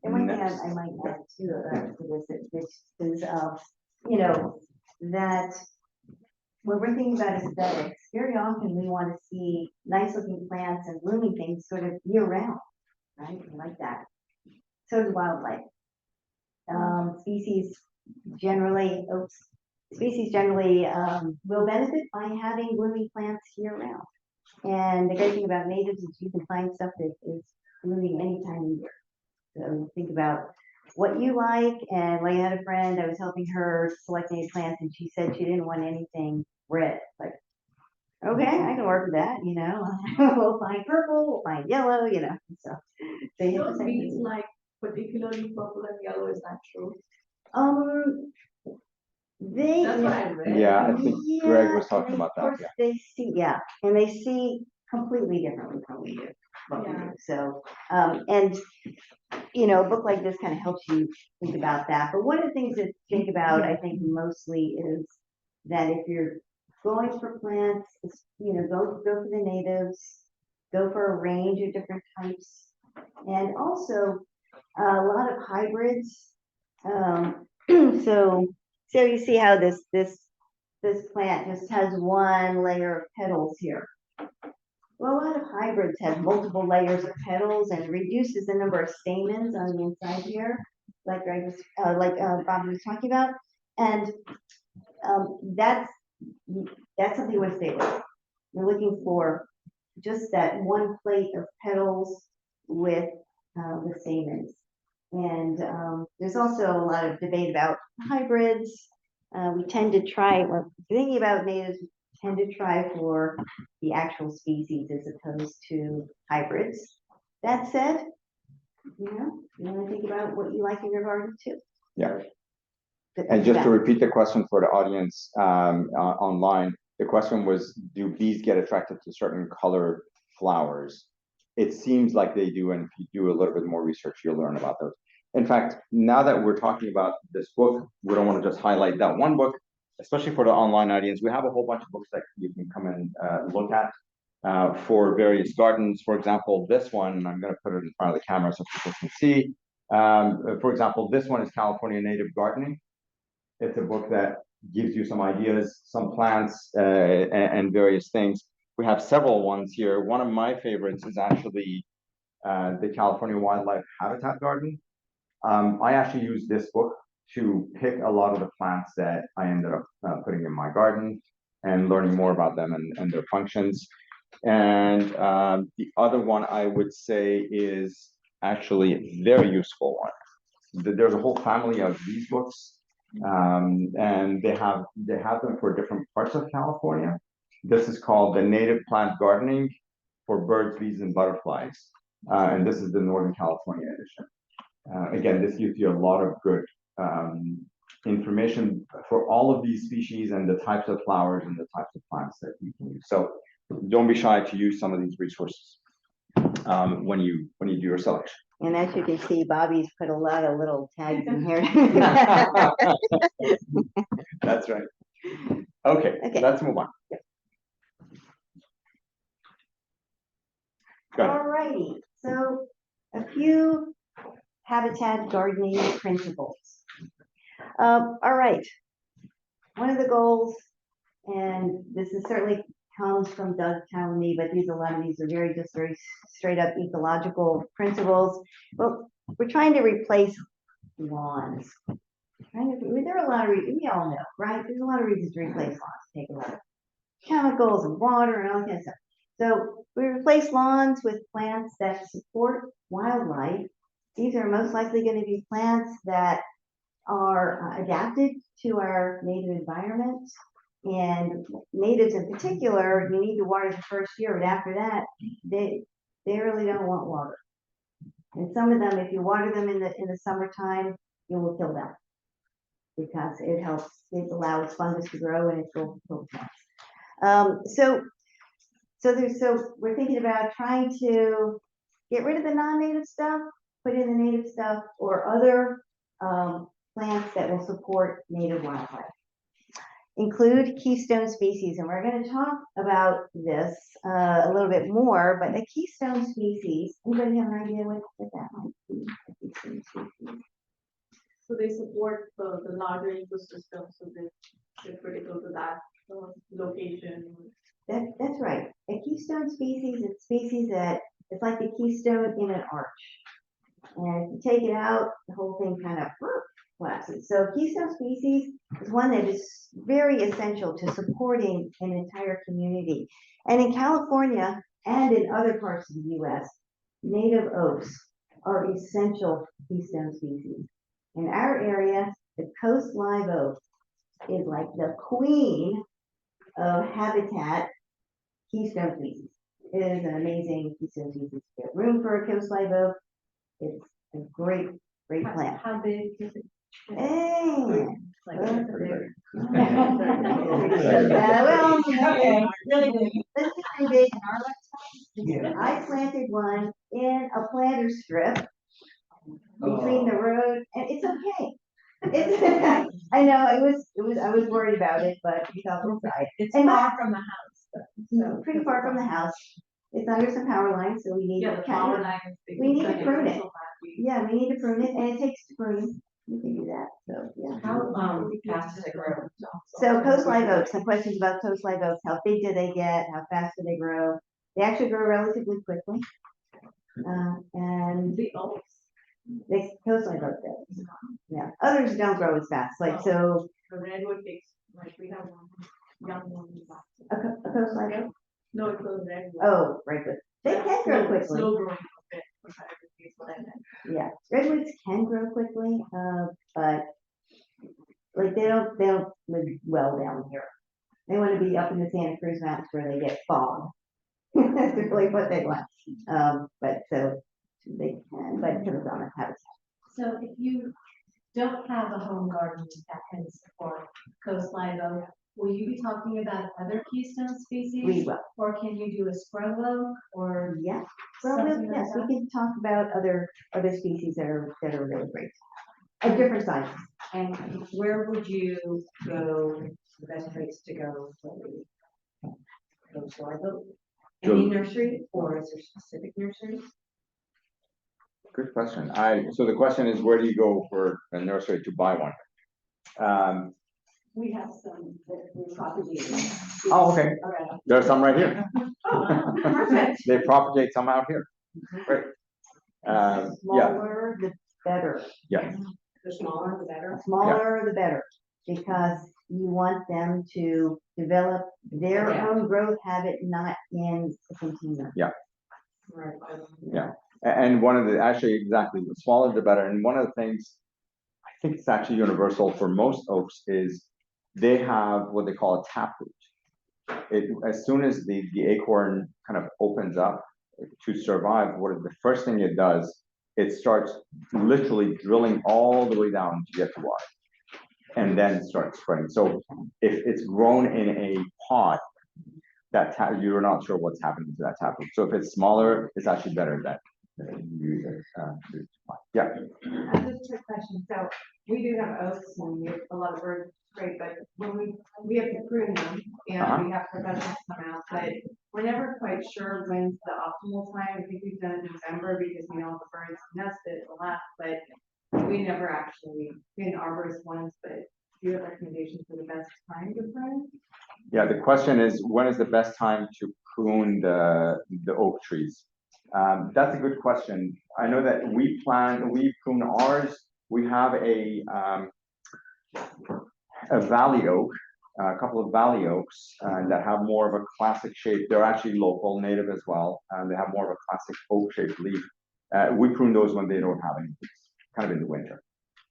And one thing I might add to this is, that when we're thinking about aesthetics, very often we want to see nice looking plants and blooming things sort of year round, right? We like that. So does wildlife. Species generally will benefit by having blooming plants year round. And the great thing about natives is you can find stuff that is blooming any time of year. So think about what you like. And like I had a friend, I was helping her select any plants, and she said she didn't want anything red. Like, okay, I can work with that, we'll find purple, we'll find yellow, so they have Those bees like particularly purple and yellow, is that true? They. That's what I read. Yeah, I think Greg was and talking they- about of that, course yeah. They see, yeah, and they see completely differently from we do. what we Yeah. do. So, and, you know, a book like this kind of helps you think about that. But one of the things to think about, I think mostly is that if you're going for plants, you know, go for the natives, go for a range of different types, and also a lot of hybrids. So you see how this plant just has one layer of petals here. Well, a lot of hybrids have multiple layers of petals and reduces the number of stamens on the inside here, like Greg was, Bob was talking about, and that's something you want to stay with. You're looking for just that one plate of petals with the stamens. And there's also a lot of debate about hybrids. We tend to try, we're thinking about natives, we tend to try for the actual species as opposed to hybrids. That said, you know, you want to think about what you like in your garden too. Yeah. And just to repeat the question for the audience online, the question was, do bees get attracted to certain colored flowers? It seems like they do, and if you do a little bit more research, you'll learn about those. In fact, now that we're talking about this book, we don't want to just highlight that one book, especially for the online audience. We have a whole bunch of books that you can come and look at for various gardens. For example, this one, and I'm going to put it in front of the camera so people can see. For example, this one is California Native Gardening. It's a book that gives you some ideas, some plants, and various things. We have several ones here. One of my favorites is actually the California Wildlife Habitat Garden. I actually use this book to pick a lot of the plants that I ended up putting in my garden and learning more about them and their functions. And the other one I would say is actually a very useful one. There's a whole family of these books, and they have them for different parts of California. This is called the Native Plant Gardening for Birds, Bees, and Butterflies, and this is the Northern California edition. Again, this gives you a lot of good information for all of these species and the types of flowers and the types of plants that you can use. So don't be shy to use some of these resources when you do your selection. And as you can see, Bobby's put a lot of little tags in here. That's right. Okay, let's move on. All righty, so a few habitat gardening principles. All right, one of the goals, and this is certainly comes from Doug telling me, but a lot of these are very straight up ecological principles. Well, we're trying to replace lawns. There are a lot of reasons, we all know, right? There's a lot of reasons to replace lawns. Take a lot of chemicals and water and all that kind of stuff. So we replace lawns with plants that support wildlife. These are most likely going to be plants that are adapted to our native environment. And natives in particular, you need to water the first year, but after that, they really don't want water. And some of them, if you water them in the summertime, you will kill them because it allows fungus to grow and it will kill plants. So we're thinking about trying to get rid of the non-native stuff, put in the native stuff, or other plants that will support native wildlife. Include keystone species, and we're going to talk about this a little bit more, but a keystone species, anybody have an idea what that might be? A keystone species? So they support the larger ecosystem, so they're critical to that location. That's right. A keystone species is a species that it's like the keystone in an arch. And if you take it out, the whole thing kind of collapses. So keystone species is one that is very essential to supporting an entire community. And in California and in other parts of the US, native oaks are essential keystone species. In our area, the coast live oak is like the queen of habitat keystone species. It is an amazing keystone species. Get room for a coast live oak. It's a great plant. How big is it? Hey. Like, Pretty big. Well, okay, really big. This is pretty big in our Yeah. lifetime. I planted one in a planter strip between the road, and it's okay. It's, I know, I was worried about it, but we thought we'll try. It's And far from the house, so. Pretty far from the house. It's under some power lines, so we need Yeah, to the cut power it. line is. We need to prune it. Yeah, we need to prune it, and it takes to prune. We can do that, so, yeah. How fast does it grow? So coast live oaks, some questions about coast live oaks, how big do they get, how fast do they grow? They actually grow relatively quickly. And The oaks. they, coast live oak does, yeah, others don't grow as fast, like, so, The redwood takes, like, we have one, young one. a coast live oak, No, it's a redwood. oh, redwood, they can grow quickly, Slow growing a bit, is what I meant. yeah, redwoods can grow quickly, but like, they don't live well down here. They wanna be up in the Santa Cruz Mountains where they get fog. That's really what they want, but so, they can, but it depends on the habitat. So if you don't have a home garden that can support coastline oak, will you be talking about other keystone species? We will, Or can you do a scrub oak or yeah, well, something yes, like we that? can talk about other species that are really great, of different sizes. And where would you go, the best place to go for those live oak? Any nursery, or is there specific nurseries? Good question. So the question is, where do you go for a nursery to buy one? We have some that we propagated. Oh, okay. Around. There's some right here. Perfect. They propagate some out here. Great. Yeah, Smaller, the better. yeah, The smaller, the better. The smaller, the better, because you want them to develop their Yeah. own growth habit, not in a container. Right. yeah. And one of the, actually, exactly, the smaller the better. And one of the things, I think it's actually universal for most oaks, is they have what they call a taproot. As soon as the acorn kind of opens up to survive, the first thing it does, it starts literally drilling all the way down to get to water, and then starts spreading. So if it's grown in a pot, you're not sure what's happening to that taproot. So if it's smaller, it's actually better that you use it. Yeah. Just a quick question, so we do have oaks and we have a lot of birds, great, but when we have to prune them and we have professionals come out, but we're never quite sure when's the optimal time. I think we've done it in November because we know the birds nested a lot, but we never actually, been arborist once, but do you have recommendations for the best time to prune? Yeah, the question is, when is the best time to prune the oak trees? That's a good question. I know that we prune ours. We have a valley oak, a couple of valley oaks that have more of a classic shape. They're actually local, native as well, and they have more of a classic oak-shaped leaf. We prune those when they don't have any leaves, kind of in the winter.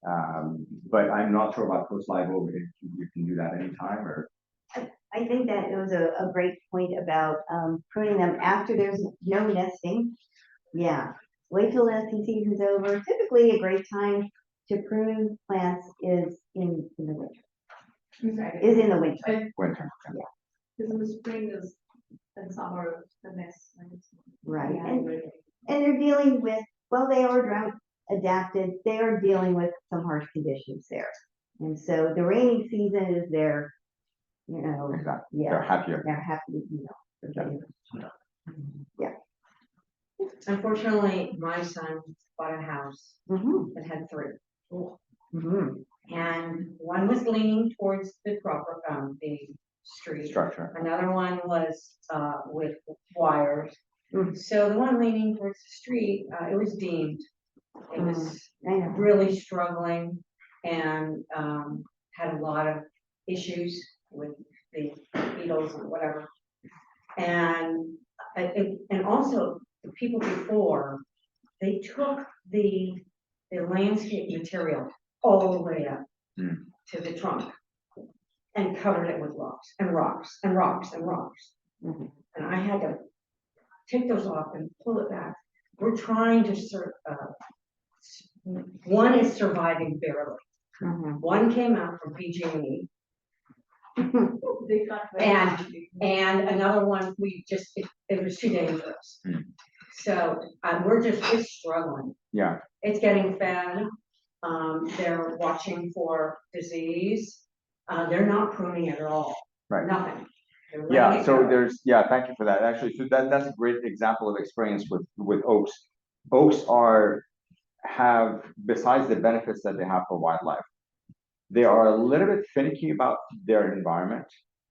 But I'm not sure about coast live oak, if you can do that anytime or. I think that it was a great point about pruning them after there's no nesting. Yeah, wait till nesting season's over. Typically, a great time to prune plants is in the winter. Is in the winter. Winter. Because in the spring is, and summer, the next. Right, Yeah. and they're dealing with, well, they are drought adapted. They are dealing with some harsh conditions there, and so the rainy season is their, Exactly. yeah, They're happier. they're happy, yeah. Unfortunately, my son bought a house Mm-hmm. that had three. Mm-hmm. And one was leaning towards the the street. Structure. Another one was, with wires. Mm. So the one leaning towards the street, it was deemed. It was I know. really struggling and, had a lot of issues with the beetles and whatever. And and also the people before, they took the landscape material all the way up to the trunk and covered it with rocks and rocks and rocks and rocks. Mhm. And I had to take those off and pull it back. We're trying to one is surviving barely. One came out from PG&E, They can't. and another one, it was too dangerous. Hmm. So, it's struggling. Yeah, It's getting fed, they're watching for disease, they're not pruning it at all. Right. Nothing. They're letting yeah, it so go. thank you for that, actually, so that's a great example of experience with oaks. Oaks have, besides the benefits that they have for wildlife, they are a little bit finicky about their environment.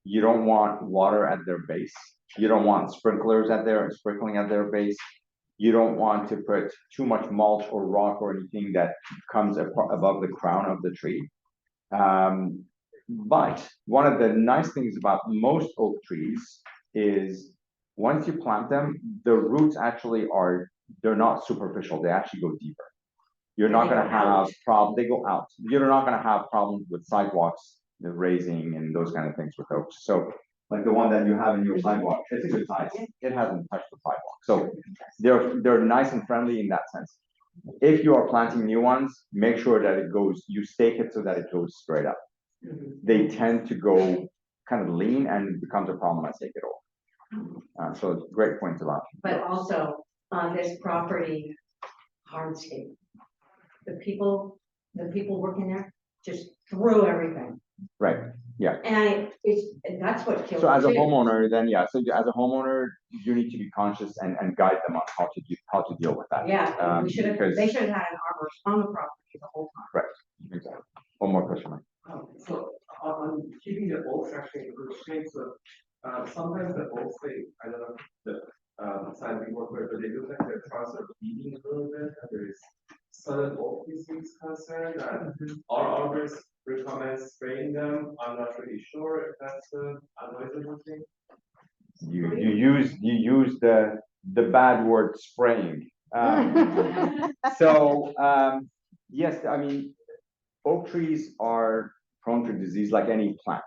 You don't want water at their base. You don't want sprinkling at their base. You don't want to put too much mulch or rock or anything that comes above the crown of the tree. But one of the nice things about most oak trees is once you plant them, the roots actually they're not superficial. They actually go deeper. You're not They gonna go out. have they go out. You're not gonna have problems with sidewalks, the raising and those kind of things with oaks. So like the one that you have in your sidewalk, it's a good size. It hasn't touched the sidewalk. So they're nice and friendly in that sense. If you are planting new ones, make sure that you stake it so that it goes straight up. They tend to go kind of lean and it becomes a problem as they get old. So great points about. But also, on this property, hardscape, the people working there just threw everything. Right, yeah. And that's what killed. So as a it too. homeowner, then as a homeowner, you need to be conscious and guide them on how to deal with that. Yeah, they should have because- had an arborist on the property the whole time. Right, exactly. One more question, Mike. So on keeping the oaks actually in good shape, so sometimes the oaks, I don't know the side we work with, but they look like their trunks are bleeding a little bit, and there is sudden oak disease concern that our arborists recommend spraying them. I'm not really sure if that's an advisable thing. You use the bad word spraying. Yes, I mean, oak trees are prone to disease like any plant.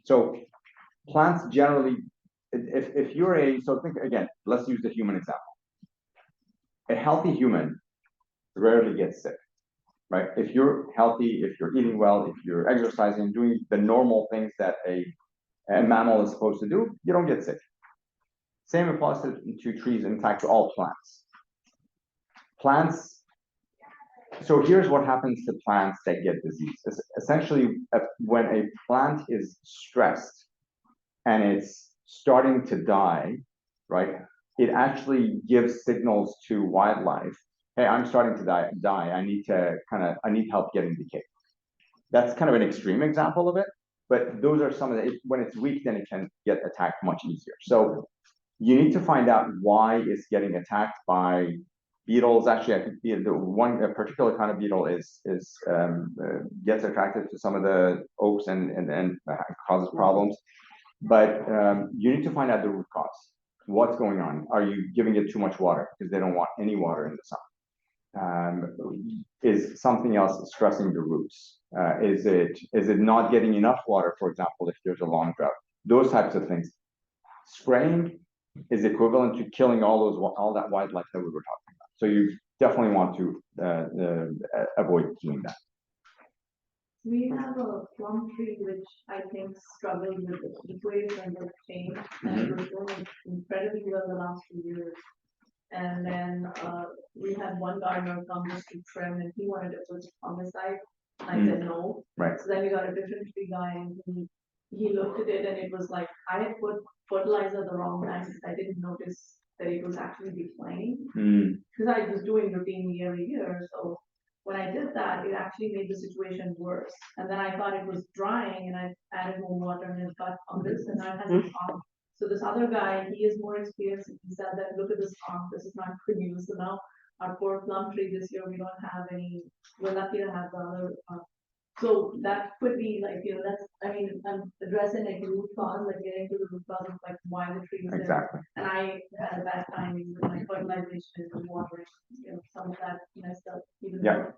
So plants generally, if you're so think again, let's use the human example. A healthy human rarely gets sick, right? If you're healthy, if you're eating well, if you're exercising, doing the normal things that a mammal is supposed to do, you don't get sick. Same applies to trees, in fact, to all plants. So here's what happens to plants that get disease. Essentially, when a plant is stressed and it's starting to die, right? It actually gives signals to wildlife. Hey, I'm starting to die. I need help getting decayed. That's kind of an extreme example of it, but those are some of when it's weak, then it can get attacked much easier. So you need to find out why it's getting attacked by beetles. Actually, I think a particular kind of beetle gets attracted to some of the oaks and causes problems. But you need to find out the root cause. What's going on? Are you giving it too much water because they don't want any water in the sun? Is something else stressing the roots? Is it not getting enough water, for example, if there's a long drought? Those types of things. Spraying is equivalent to killing all that wildlife that we were talking about. So you definitely want to avoid doing that. We have a plum tree which I think struggled with the heat waves and the change, and it was doing incredibly well the last few years. And then we had one gardener come just to trim, and he wanted to put fungicide. I said no. Right. So then we got a different tree guy, and he looked at it, and it was like I had put fertilizer the wrong time. I didn't notice that it was actually declining because I was doing routinely every year. So when I did that, it actually made the situation worse. And then I thought it was drying, and I added more water, and it got fungus, and I had a problem. So this other guy, he is more experienced, and he said that, look at this farm, this is not good news. So now our poor plum tree this year, we don't have any, we're lucky to have the other. So that could be like, I'm addressing like root cause, like getting to the root cause of like why the tree is there. Exactly. And I had a bad timing with my fertilization and watering, some of that messed up even more.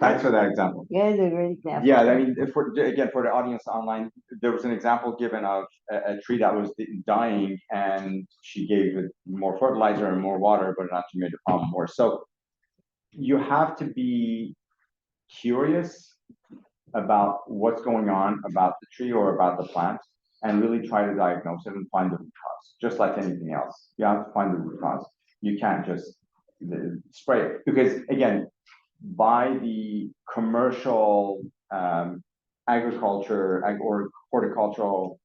Thanks for that example. Yeah, it's a great example. Yeah, I mean, for the audience online, there was an example given of a tree that was dying, and she gave it more fertilizer and more water, but it actually made the problem worse. So you have to be curious about what's going on about the tree or about the plant and really try to diagnose it and find the root cause, just like anything else. You have to find the root cause. You can't just spray it because, again, by the commercial agriculture or horticultural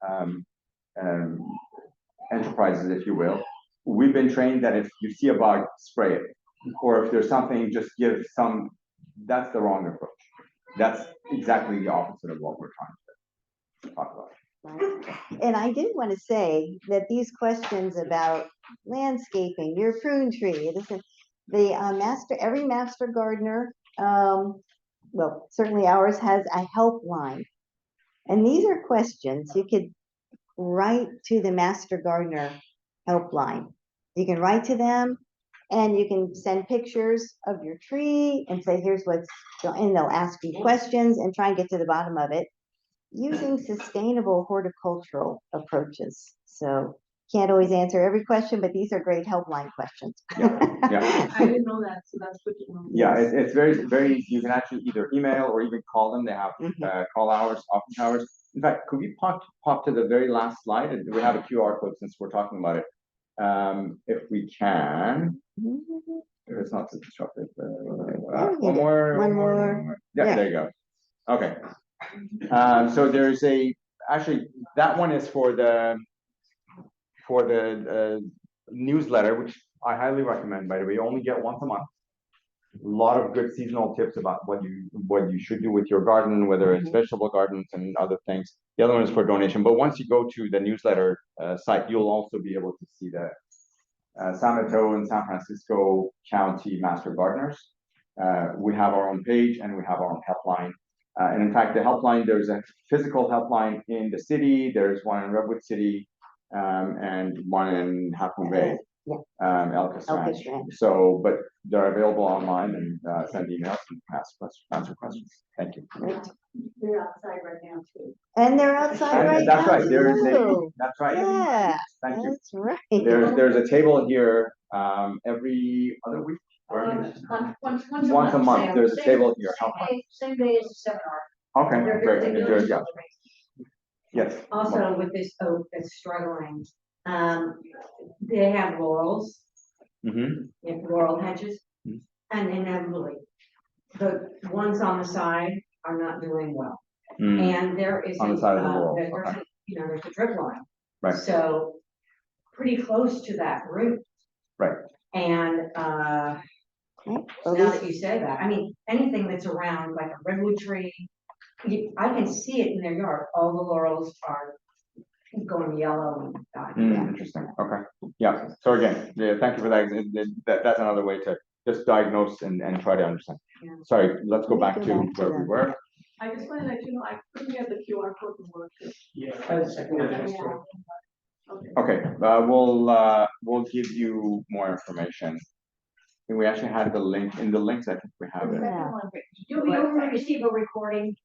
enterprises, if you will, we've been trained that if you see a bug, spray it. Or if there's something, just give some, that's the wrong approach. That's exactly the opposite of what we're trying to talk about. Right. And I did want to say that these questions about landscaping, your prune tree, every master gardener, well, certainly ours has a helpline. And these are questions you could write to the master gardener helpline. You can write to them and you can send pictures of your tree and say, here's what's, and they'll ask you questions and try and get to the bottom of it using sustainable horticultural approaches. So can't always answer every question, but these are great helpline questions. Yeah. I didn't know that, so that's good to know. Yeah, it's very easy. You can actually either email or even call them. They have call hours, office hours. In fact, could we pop to the very last slide? And we have a QR code since we're talking about it. If we can. It's not so disruptive. One more. Yeah, there you go. Okay. So there's actually that one is for the newsletter, which I highly recommend, by the way. You only get once a month. A lot of good seasonal tips about what you should do with your garden, whether it's vegetable gardens and other things. The other one is for donation. But once you go to the newsletter site, you'll also be able to see the San Mateo and San Francisco County Master Gardeners. We have our own page and we have our own helpline. And in fact, the helpline, there's a physical helpline in the city. There's one in Redwood City and one in Half Moon Bay, El Castrand. So, but they're available online and send emails and answer questions. Thank you. They're outside right now too. And they're outside right now. That's right. That's right. Yeah, thank you. that's right. There's a table here every other week. Once a month, there's a table here. Same day as the seminar. Okay, great. Good, yeah. Yes. Also, with this oak that's struggling, they have laurels, laurel hedges, and inevitably, the ones on the side are not doing well. And there is on the side of the laurel. There's a drip line. Right. So pretty close to that root. Right. And now that you say that, I mean, anything that's around like a redwood tree, I can see it in their yard. All the laurels are going yellow and dying. Interesting. Okay. Yeah. So again, thank you for that. That's another way to just diagnose and try to understand. Yeah. Sorry, let's go back to where we were. I just want to let you know, I couldn't get the QR code to work. Yeah. Okay. We'll give you more information. And we actually had the link in the links. I think we have it. Yeah. You'll receive a recording.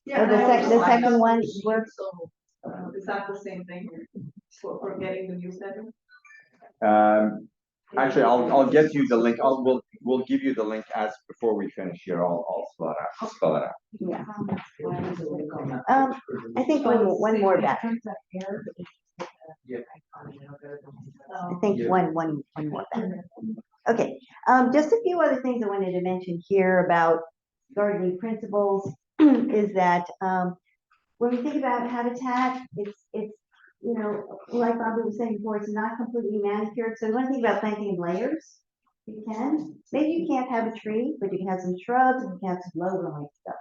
Yeah, the second one works. So, is that the same thing for getting the newsletter? Actually, I'll get you the link. We'll give you the link as before we finish here. I'll spell it out. Yeah. I think one more back. I think one more back. Okay. Just a few other things I wanted to mention here about gardening principles is that when we think about habitat, it's like Bobby was saying before, it's not completely manicured. So you want to think about planting in layers. You can. Maybe you can't have a tree, but you can have some shrubs and you can have some low-growing stuff.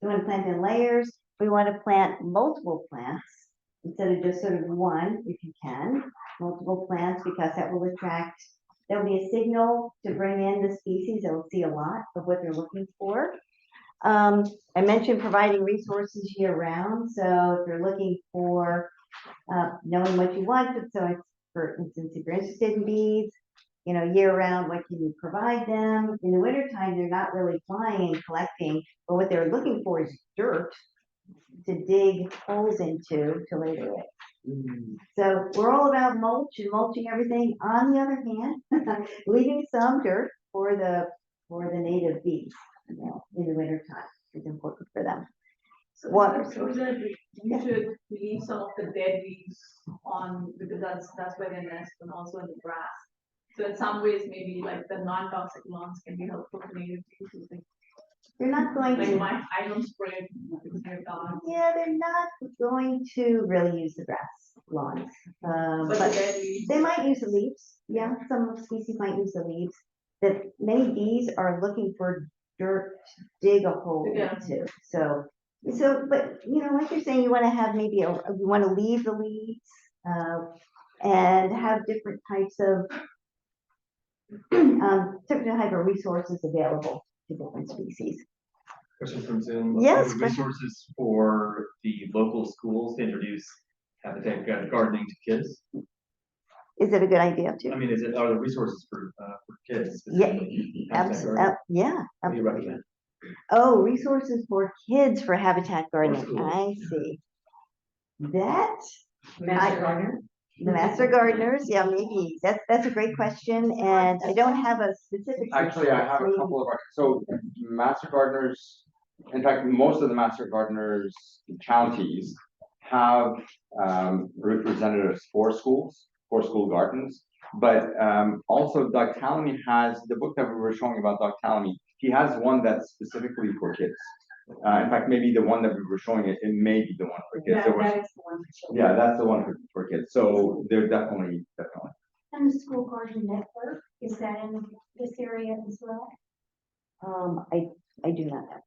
You want to plant in layers. We want to plant multiple plants instead of just sort of one, if you can. Multiple plants, because that will attract, there'll be a signal to bring in the species. They'll see a lot of what they're looking for. I mentioned providing resources year round. So if you're looking for knowing what you want, so it's, for instance, if you're interested in bees, year round, what can you provide them? In the wintertime, they're not really flying and collecting, but what they're looking for is dirt to dig holes into to lay their eggs. So we're all about mulch and mulching everything. On the other hand, leaving some dirt for the native bees, in the wintertime is important for them. water So source. that you should leave some of the dead leaves on, because that's where they nest, and also in the grass. So in some ways, maybe like the non-toxic lawns can be helpful to native species. They're not going Like to, my, I don't spray it because they're gone. yeah, they're not going to really use the grass lawns. But the But dead leaves. they might use the leaves. Yeah, some species might use the leaves. That many bees are looking for dirt to dig a hole Yeah. into. So, but you know, like you're saying, you want to have maybe you want to leave the leaves and have different types of different type of resources available to different species. Question from Zoom. Yes, Are the question. resources for the local schools to introduce habitat gardening to kids? Is it a good idea too? I mean, are there resources for kids? Yeah, specifically, habitat gardening? yeah. What do you recommend? Oh, resources for kids for habitat gardening. schools. I see. That, Master gardener? the master gardeners, yeah, maybe. That's a great question, and I don't have a specific. Actually, I have a maybe- couple of, so master gardeners, in fact, most of the master gardeners counties have representatives for schools, for school gardens. But also Doug Tallamy has, the book that we were showing about Doug Tallamy, he has one that's specifically for kids. In fact, maybe the one that we were showing, it may be the one for kids. That There was- that is the one. that showed. Yeah, that's the one for kids. So they're definitely. And the school garden network, is that in this area as well? I do not know.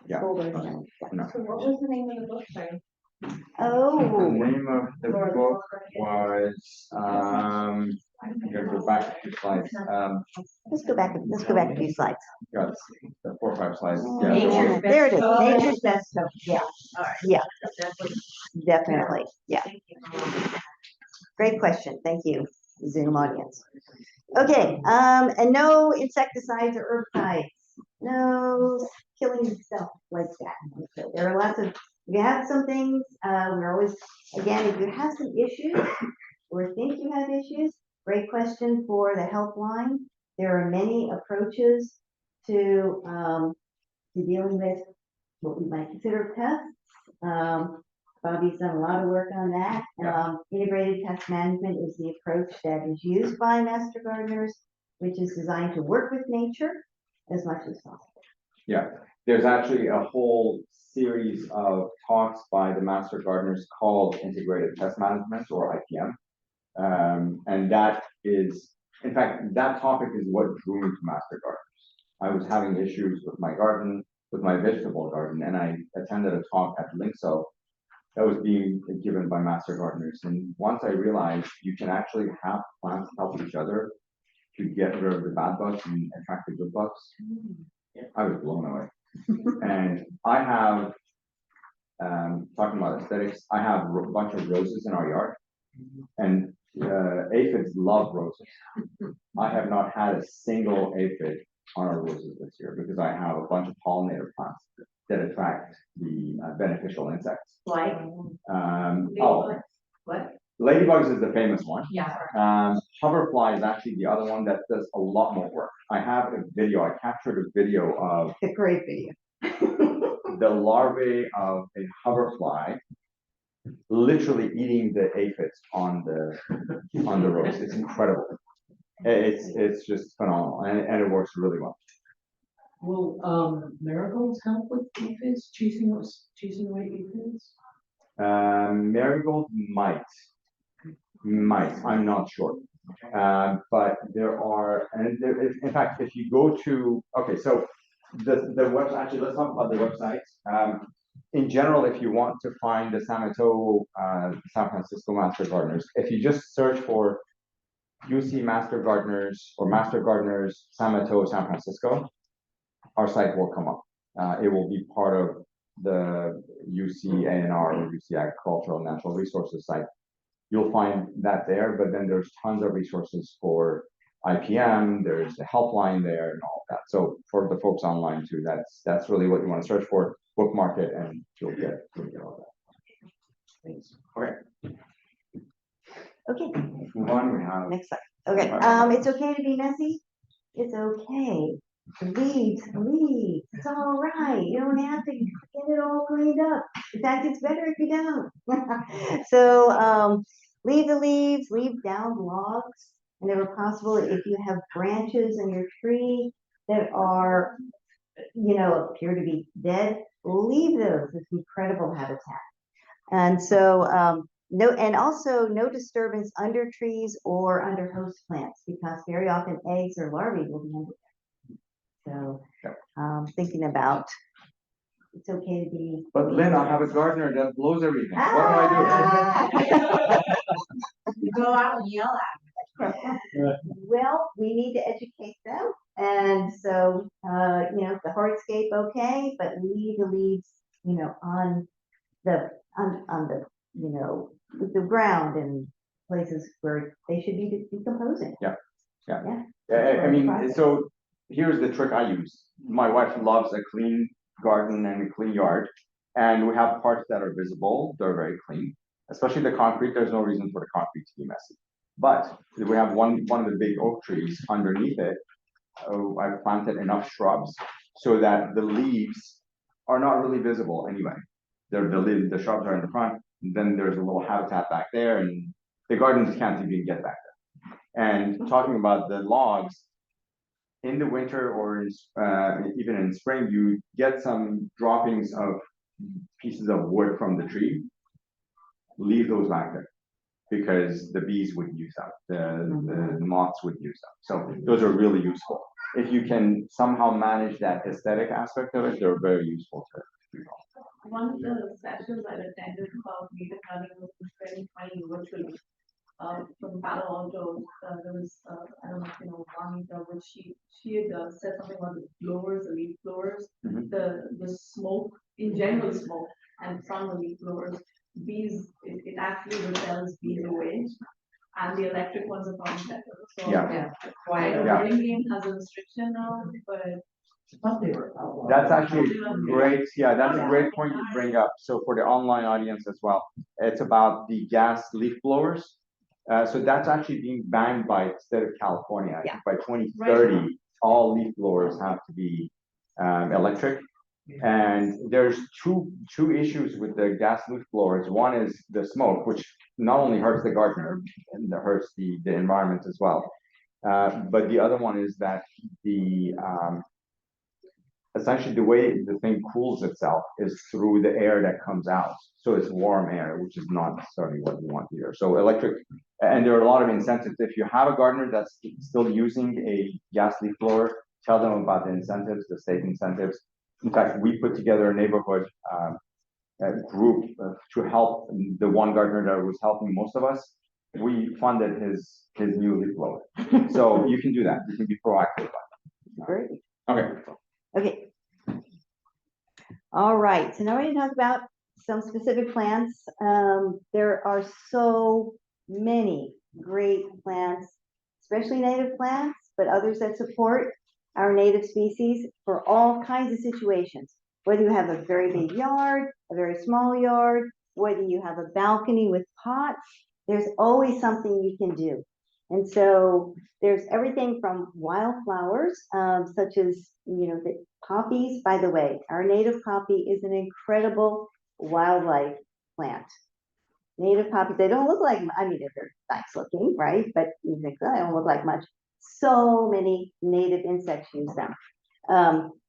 Yeah. School garden, yeah. No. So what was the name of the book, sorry? The Oh, name of the book was, I'm gonna go back a few slides. let's go back a few slides. Got the 4 or 5 slides. Yeah. Nature's There it is, Best Coat. nature's best coat, yeah, All right. yeah, That's what- definitely, yeah. Thank you. Great question, thank you, Zoom audience. Okay, and no insecticides or herbicides, no killing stuff like that. So there are lots of, if you have some things, we're always, again, if you have some issues or think you have issues, great question for the helpline. There are many approaches to dealing with what we might consider pests. Bobby's done a lot of work on that. Integrated pest management is the approach that is used by master gardeners, which is designed to work with nature as much as possible. Yeah, there's actually a whole series of talks by the master gardeners called Integrated Pest Management, or IPM. And that is, in fact, that topic is what drew me to master gardens. I was having issues with my garden, with my vegetable garden, and I attended a talk at Linkso that was being given by master gardeners. And once I realized you can actually have plants help each other to get rid of the bad bugs and attract the good bugs, I was blown away. And I have, talking about aesthetics, I have a bunch of roses in our yard, and aphids love roses. I have not had a single aphid on our roses this year because I have a bunch of pollinator plants that attract the beneficial insects. Like, Oh, what? ladybugs is the famous one. Yeah. Hoverfly is actually the other one that does a lot more work. I have a video, I captured a video of A great video. the larvae of a hoverfly literally eating the aphids on the rose. It's incredible. It's just phenomenal, and it works really well. Will marigolds help with aphids, chasing away aphids? Marigold might, I'm not sure. But there are, and there, in fact, if you go to, okay, so the website, actually, let's talk about the website. In general, if you want to find the San Francisco Master Gardeners, if you just search for UC Master Gardeners or Master Gardeners San Mateo, San Francisco, our site will come up. It will be part of the UC A&R or UC Agricultural Natural Resources site. You'll find that there, but then there's tons of resources for IPM, there's a helpline there and all of that. So for the folks online too, that's really what you want to search for, bookmark it, and you'll get all that. Thanks. Okay. Okay, Let's move on. We have next slide. Okay, it's okay to be messy. It's okay Leaves, it's all right. You don't have to get it all cleaned up. In fact, it's better if you don't. So, leave the leaves, leave down logs whenever possible. If you have branches in your tree that are, appear to be dead, leave those. It's incredible habitat. And so, and also no disturbance under trees or under host plants, because very often eggs or larvae will be under there. So, thinking about, it's okay to be. But Lynn, I have a gardener that blows everything. What do I do? Go out and yell at them. Well, we need to educate them. And so, the hardscape, okay, but leave the leaves, on the, the ground and places where they should be decomposing. Yeah. Yeah. I mean, so here's the trick I use. My wife loves a clean garden and a clean yard, and we have parts that are visible, they're very clean, especially the concrete. There's no reason for the concrete to be messy. But we have one of the big oak trees underneath it. I planted enough shrubs so that the leaves are not really visible anyway. The shrubs are in the front, and then there's a little habitat back there, and the gardens can't even get back there. And talking about the logs, in the winter or even in spring, you get some droppings of pieces of wood from the tree. Leave those back there because the bees would use them, the moths would use them. So those are really useful. If you can somehow manage that aesthetic aspect of it, they're very useful to people. One of the sessions I attended about native gardening was in 2020 virtually. From Palo Alto, there was, I don't know if you know, Juanita, which she had said something about the blowers, the leaf blowers, the smoke, in general smoke, and from the leaf blowers, bees, it actually repels bees away, and the electric ones are probably better. So, I know Burlingame has a restriction now, but that's actually great. Yeah, that's a great point you bring up. So for the online audience as well, it's about the gas leaf blowers. So that's actually being banned by the state of California. I think by 2030, all leaf blowers have to be electric. And there's two issues with the gas leaf blowers. One is the smoke, which not only hurts the gardener, and hurts the environment as well. But the other one is that essentially the way the thing cools itself is through the air that comes out. So it's warm air, which is not necessarily what you want here. So electric, and there are a lot of incentives. If you have a gardener that's still using a gas leaf blower, tell them about the incentives, the state incentives. In fact, we put together a neighborhood group to help the one gardener that was helping most of us. We funded his new leaf blower. So you can do that. You can be proactive. Great. Okay. All right, so now we're going to talk about some specific plants. There are so many great plants, especially native plants, but others that support our native species for all kinds of situations. Whether you have a very big yard, a very small yard, whether you have a balcony with pots, there's always something you can do. And so there's everything from wildflowers, such as, the poppies. By the way, our native poppy is an incredible wildlife plant. Native poppies, they don't look like, they're very nice looking, right? But you think, they don't look like much. So many native insects use them.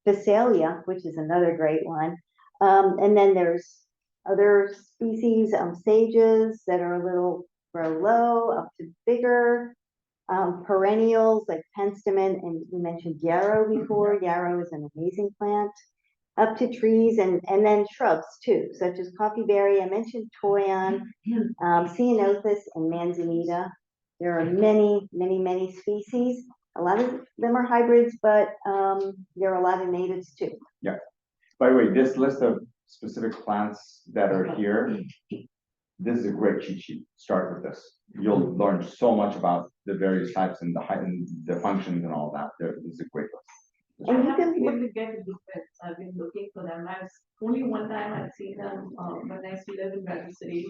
Phacelia, which is another great one. And then there's other species, sages that are a little grow low up to bigger. Perennials like penstemon, and we mentioned yarrow before. Yarrow is an amazing plant. Up to trees, and then shrubs too, such as coffeeberry. I mentioned toyon, ceanothus, and manzanita. There are many, many, many species. A lot of them are hybrids, but there are a lot of natives too. Yeah. By the way, this list of specific plants that are here, this is a great cheat sheet. Start with this. You'll learn so much about the various types and the height and the functions and all that. This is a great list. And you can really get the defects. I've been looking for them. Only one time I've seen them when I used to live in Redwood City.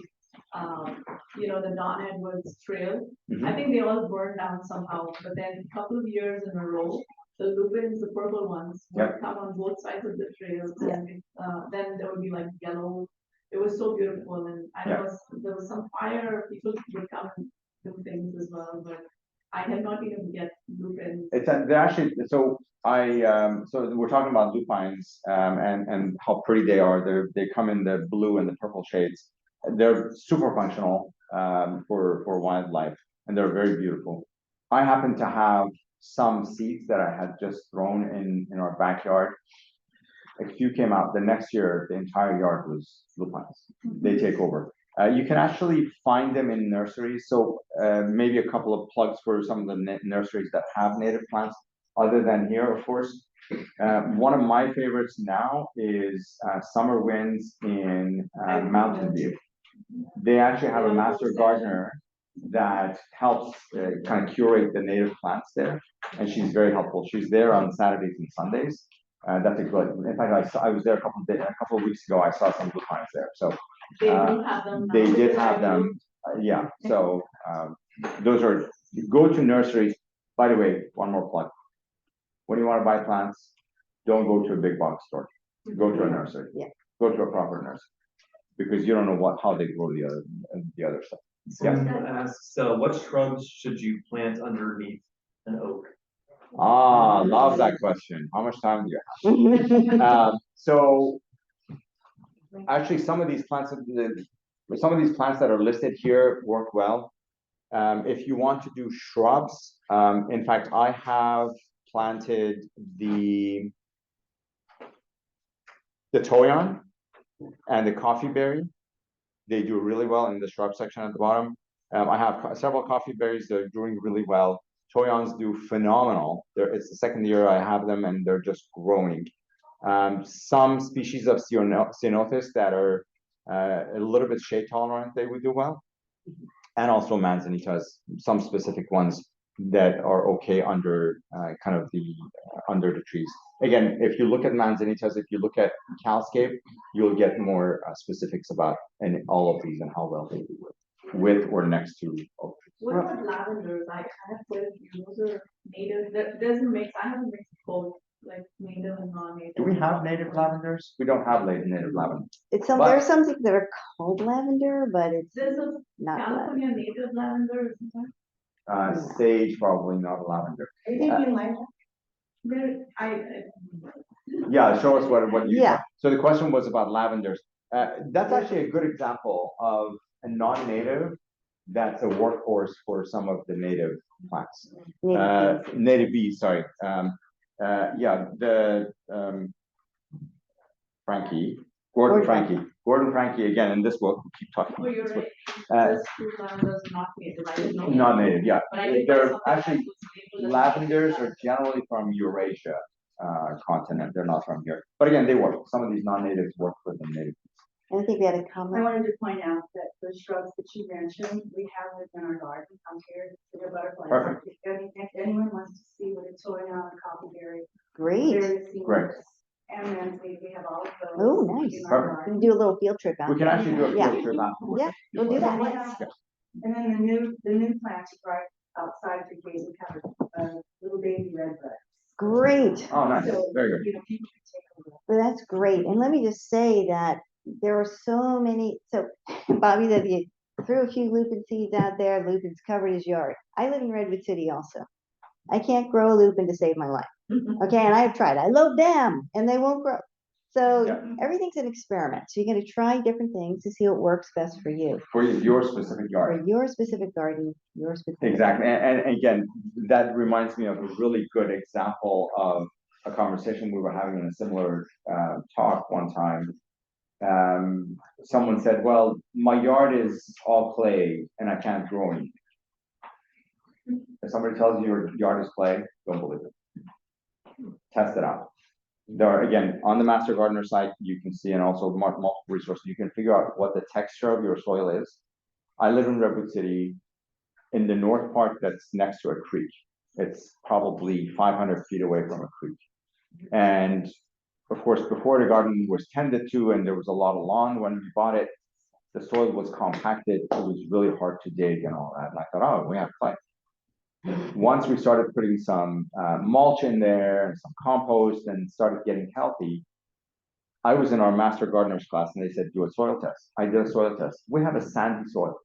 The Don Edwards Trail. I think they all burned down somehow, but then a couple of years in a row, the lupins, the purple ones, would Yep. come on both sides of the trail, and then there would be like yellow. It was so beautiful, and Yeah. there was some fire, people would come and do things as well, but I had not been able to get lupins. They're actually, so so we're talking about lupines, and how pretty they are. They come in the blue and the purple shades. They're super functional, for wildlife, and they're very beautiful. I happen to have some seeds that I had just thrown in our backyard. A few came out. The next year, the entire yard was lupines. They take over. You can actually find them in nurseries. So maybe a couple of plugs for some of the nurseries that have native plants, other than here, of course. One of my favorites now is Summer Winds in Mountain View. They actually have a master gardener that helps kind of curate the native plants there, and she's very helpful. She's there on Saturdays and Sundays. That's a good. In fact, I was there a couple of weeks ago. I saw some lupines there. So They do have them now. they did have them. Yeah. So those are go-to nurseries. By the way, one more plug. When you want to buy plants, don't go to a big box store. Go to a nursery. Yeah. Go to a proper nursery, because you don't know how they grow the other stuff. Someone asks, so what shrubs should you plant underneath an oak? Ah, love that question. How much time do you have? So actually, some of these plants that are listed here work well. If you want to do shrubs, in fact, I have planted the toyon and the coffee berry. They do really well in the shrub section at the bottom. I have several coffee berries that are doing really well. Toyons do phenomenal. It's the second year I have them, and they're just growing. Some species of ceanothus that are a little bit shade tolerant, they would do well. And also manzanitas, some specific ones that are okay under kind of under the trees. Again, if you look at manzanitas, if you look at cowscape, you'll get more specifics about all of these and how well they do with or next to oak trees. What about lavenders? I have quite a few. Those are native. There's a mix. I have a mix of both, like native and non-native. Do we have native lavenders? We don't have native lavender. It's some, there are some things that are called lavender, but it's There's a not California native lavender, isn't there? Sage, probably not a lavender. Are you thinking like? There, Yeah, show us what you. Yeah. So the question was about lavenders. That's actually a good example of a non-native that's a workhorse for some of the native plants. Native bees, sorry. Yeah, the Gordon Frankie, again, in this book, we keep talking. Oh, you're about this right. book. This fruit lavender is not native. I didn't know. Not native, yeah. But I think They're that's actually, something that was labeled as lavenders are generally from Eurasia continent. They're not from here. But again, they work. Some of these non-natives work for the native. I think we had a I comment. wanted to point out that the shrubs that you mentioned, we have within our garden out here, the butterfly. Perfect. If anyone wants to see what it's showing on coffeeberry. Great. very seamless. Great. And then we have all of those. Oh, nice. in our Perfect. We garden. can do a little field trip We out can actually do a Yeah. field trip afterwards. Yeah, we'll do that. Yeah. And then the new plants right outside the gate, we have little baby red buds. Great. Oh, nice. So, Very good. you know, people can take a look. Well, that's great. And let me just say that there are so many, so Bobby, that you threw a few lupin seeds out there, lupins covered his yard. I live in Redwood City also. I can't grow a lupin to save my life. Okay, and I have tried. I love them and they won't grow. So Yeah. everything's an experiment. So you're going to try different things to see what works best for you, For your specific yard. for your specific garden, your specific. Exactly. And again, that reminds me of a really good example of a conversation we were having in a similar talk one time. Someone said, well, my yard is all clay and I can't grow anything. If somebody tells you your yard is clay, don't believe it. Test it out. There are, again, on the Master Gardener site, you can see, and also multiple resources, you can figure out what the texture of your soil is. I live in Redwood City, in the north part that's next to a creek. It's probably 500 feet away from a creek. And of course, before the garden was tended to and there was a lot of lawn when we bought it, the soil was compacted. It was really hard to dig and all that. And I thought, oh, we have clay. Once we started putting some mulch in there and some compost and started getting healthy, I was in our master gardeners class and they said, do a soil test. I did a soil test. We have a sandy soil.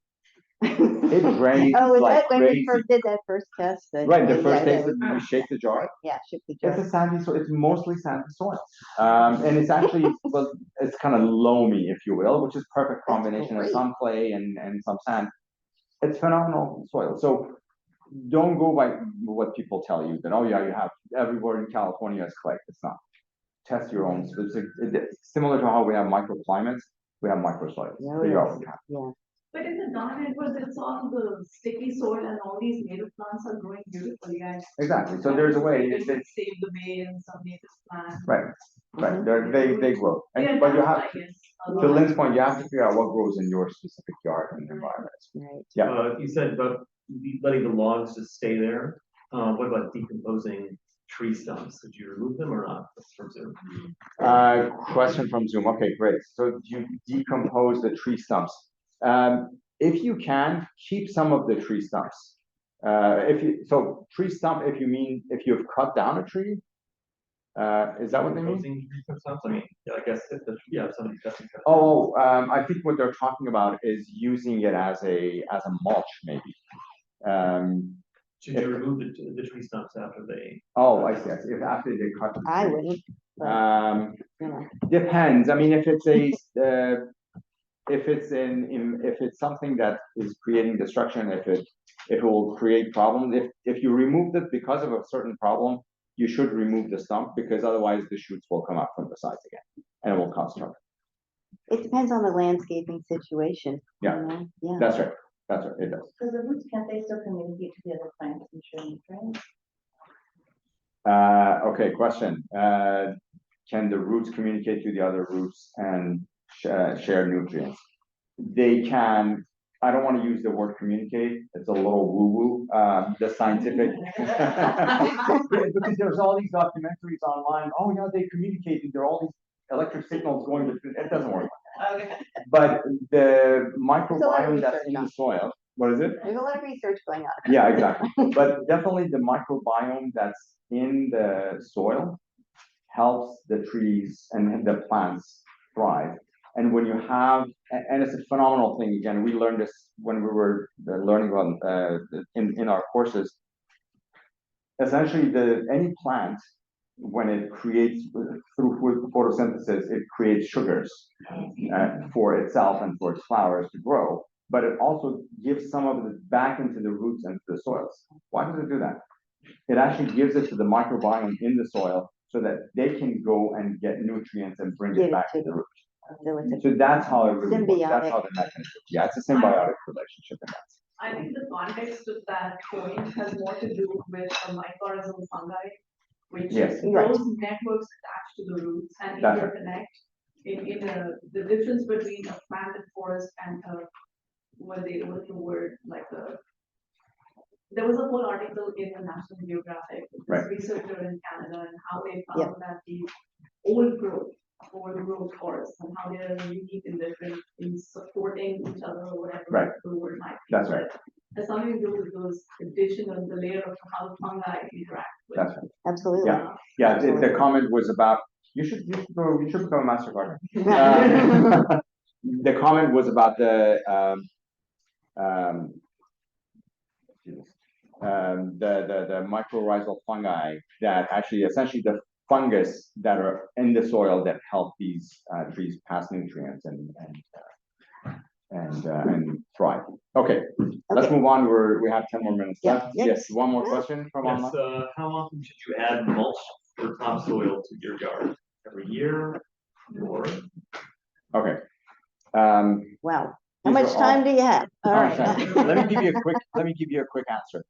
It drains Oh, is like that when crazy. you first did that first test? Right, the first yeah, day that we shake the jar. Yeah, shook the It's jar. a sandy soil. It's mostly sandy soil. And it's actually, well, it's kind of loamy, if you will, which is perfect combination of great. some clay and some sand. It's phenomenal soil. So don't go by what people tell you that, oh yeah, you have everywhere in California is clay. It's not. Test your own. It's similar to how we have microclimates, we have microsoils. Oh, Figure out yes. what you have. Yeah. But in the garden, it was, it's all the sticky soil and all these native plants are growing beautifully. Exactly. So there's a way. It would save the bay and some native plants. Right. They grow. Yeah, But you I have, guess, a to lot. Lynn's point, you have to figure out what grows in your specific yard and environment. Right. Yeah. You said about letting the logs just stay there. What about decomposing tree stumps? Did you remove them or not? That's from Zoom. Question from Zoom. Okay, great. So do you decompose the tree stumps? If you can, keep some of the tree stumps. Tree stump, if you've cut down a tree, is that what they mean? Decomposing tree stumps? I mean, yeah, I guess if somebody's cutting. I think what they're talking about is using it as a mulch, maybe. Should you remove the tree stumps after they? Oh, I see. If after they cut. The I tree. wouldn't. You know. Depends. I mean, if it's something that is creating destruction, if it will create problems. If you remove it because of a certain problem, you should remove the stump because otherwise the shoots will come up from the sides again and it will cause trouble. It depends on the landscaping situation. Yeah. You know? Yeah. That's right. It does. So the roots, can't they still communicate to the other plants and share nutrients? Okay, question. Can the roots communicate to the other roots and share nutrients? They can. I don't want to use the word communicate. It's a little woo-woo. The scientific, because there's all these documentaries online. Oh yeah, they communicate. There are all these electric signals going between. It doesn't work. Okay. But the lot of microbiome that's research in on the soil. What is it? There's a lot of research going on. Yeah, exactly. But definitely the microbiome that's in the soil helps the trees and the plants thrive. And when you have, and it's a phenomenal thing. Again, we learned this when we were learning about in our courses. Essentially, any plant, when it creates through photosynthesis, it creates sugars for itself and for its flowers to grow. But it also gives some of it back into the roots and to the soils. Why does it do that? It actually gives it to the microbiome in the soil so that they can go and get nutrients and bring it back to the root. So that's how it really works. That's how the mechanism. Yeah, it's a symbiotic relationship in that. I think the context of that point has more to do with a mycorrhizal fungi, which Yes. those networks attached to the roots and That's right. interconnect. The difference between a planted forest and what's the word, there was a whole article in the National Geographic, with this Right. researcher in Canada, and how they Yeah. found that these old growth forests and how they're unique and different in supporting each other or whatever Right. the word might be. That's right. Has something to do with those additional, the layer of how fungi interact with. That's right. Absolutely. Yeah. The comment was about you should become a master gardener. The comment was about the mycorrhizal fungi that actually essentially the fungus that are in the soil that help these trees pass nutrients and thrive. Okay, let's move on. We have 10 more minutes left. Yes, one more question from Yes, online. how often should you add mulch or topsoil to your yard? Every year or? Okay. Wow. How much time do you have? All right. Let me give you a quick answer.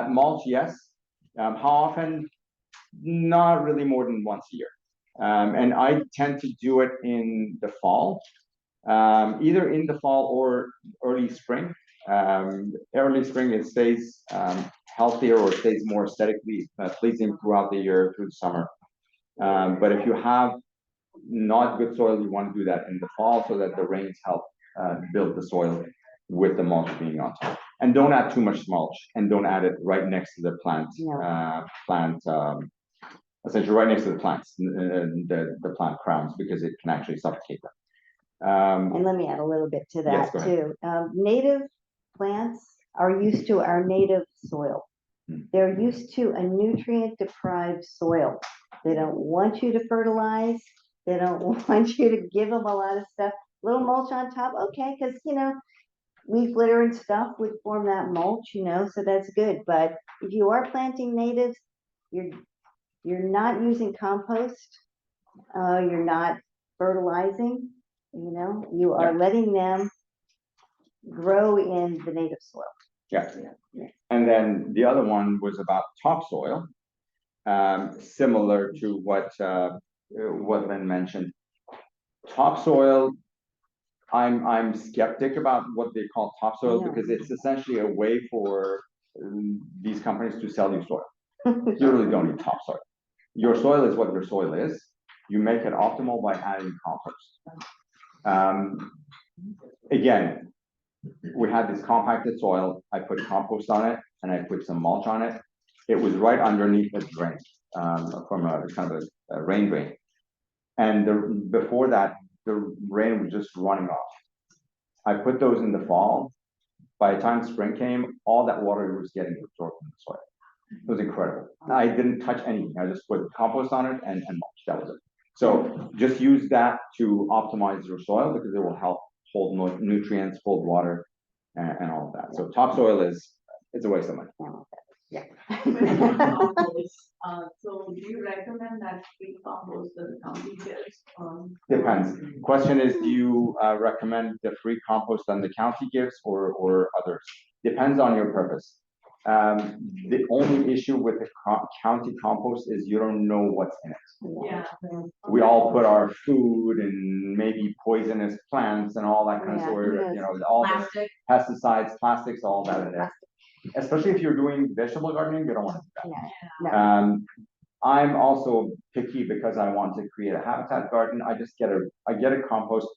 Mulch, yes. How often? Not really more than once a year. And I tend to do it in the fall, either in the fall or early spring. Early spring, it stays healthier or stays more aesthetically pleasing throughout the year, through the summer. But if you have not good soil, you want to do that in the fall so that the rains help build the soil with the mulch being on top. And don't add too much mulch, and don't add it right next to the plant, essentially right next to the plants, the plant crowns, because it can actually suffocate them. And let me add a little bit to Yes, that go ahead. too. Native plants are used to our native soil. They're used to a nutrient deprived soil. They don't want you to fertilize. They don't want you to give them a lot of stuff. Little mulch on top, okay, because leaf litter and stuff would form that mulch, so that's good. But if you are planting natives, you're not using compost. You're not fertilizing. You are letting them grow in the native soil. Yeah. And then the other one was about topsoil, similar to what Lynn mentioned. Topsoil, I'm skeptic about what they call topsoil, because it's essentially a way for these companies to sell you soil. You really don't need topsoil. Your soil is what your soil is. You make it optimal by adding compost. Again, we had this compacted soil. I put compost on it, and I put some mulch on it. It was right underneath the drain, from a kind of a rain drain. And before that, the rain was just running off. I put those in the fall. By the time spring came, all that water was getting absorbed in the soil. It was incredible. I didn't touch anything. I just put compost on it and mulch. That was it. So just use that to optimize your soil, because it will help hold nutrients, hold water, and all of that. So topsoil it's a waste of money. Yeah. So do you recommend that free compost that the county gives? Depends. Question is, do you recommend the free compost that the county gives, or others? Depends on your purpose. The only issue with the county compost is you don't know what's in it. Yeah. We all put our food and maybe poisonous plants and all that kind of stuff, all the pesticides, plastics, all that in there. Especially if you're doing vegetable gardening, you don't want to do that. I'm also picky because I want to create a habitat garden. I get a compost.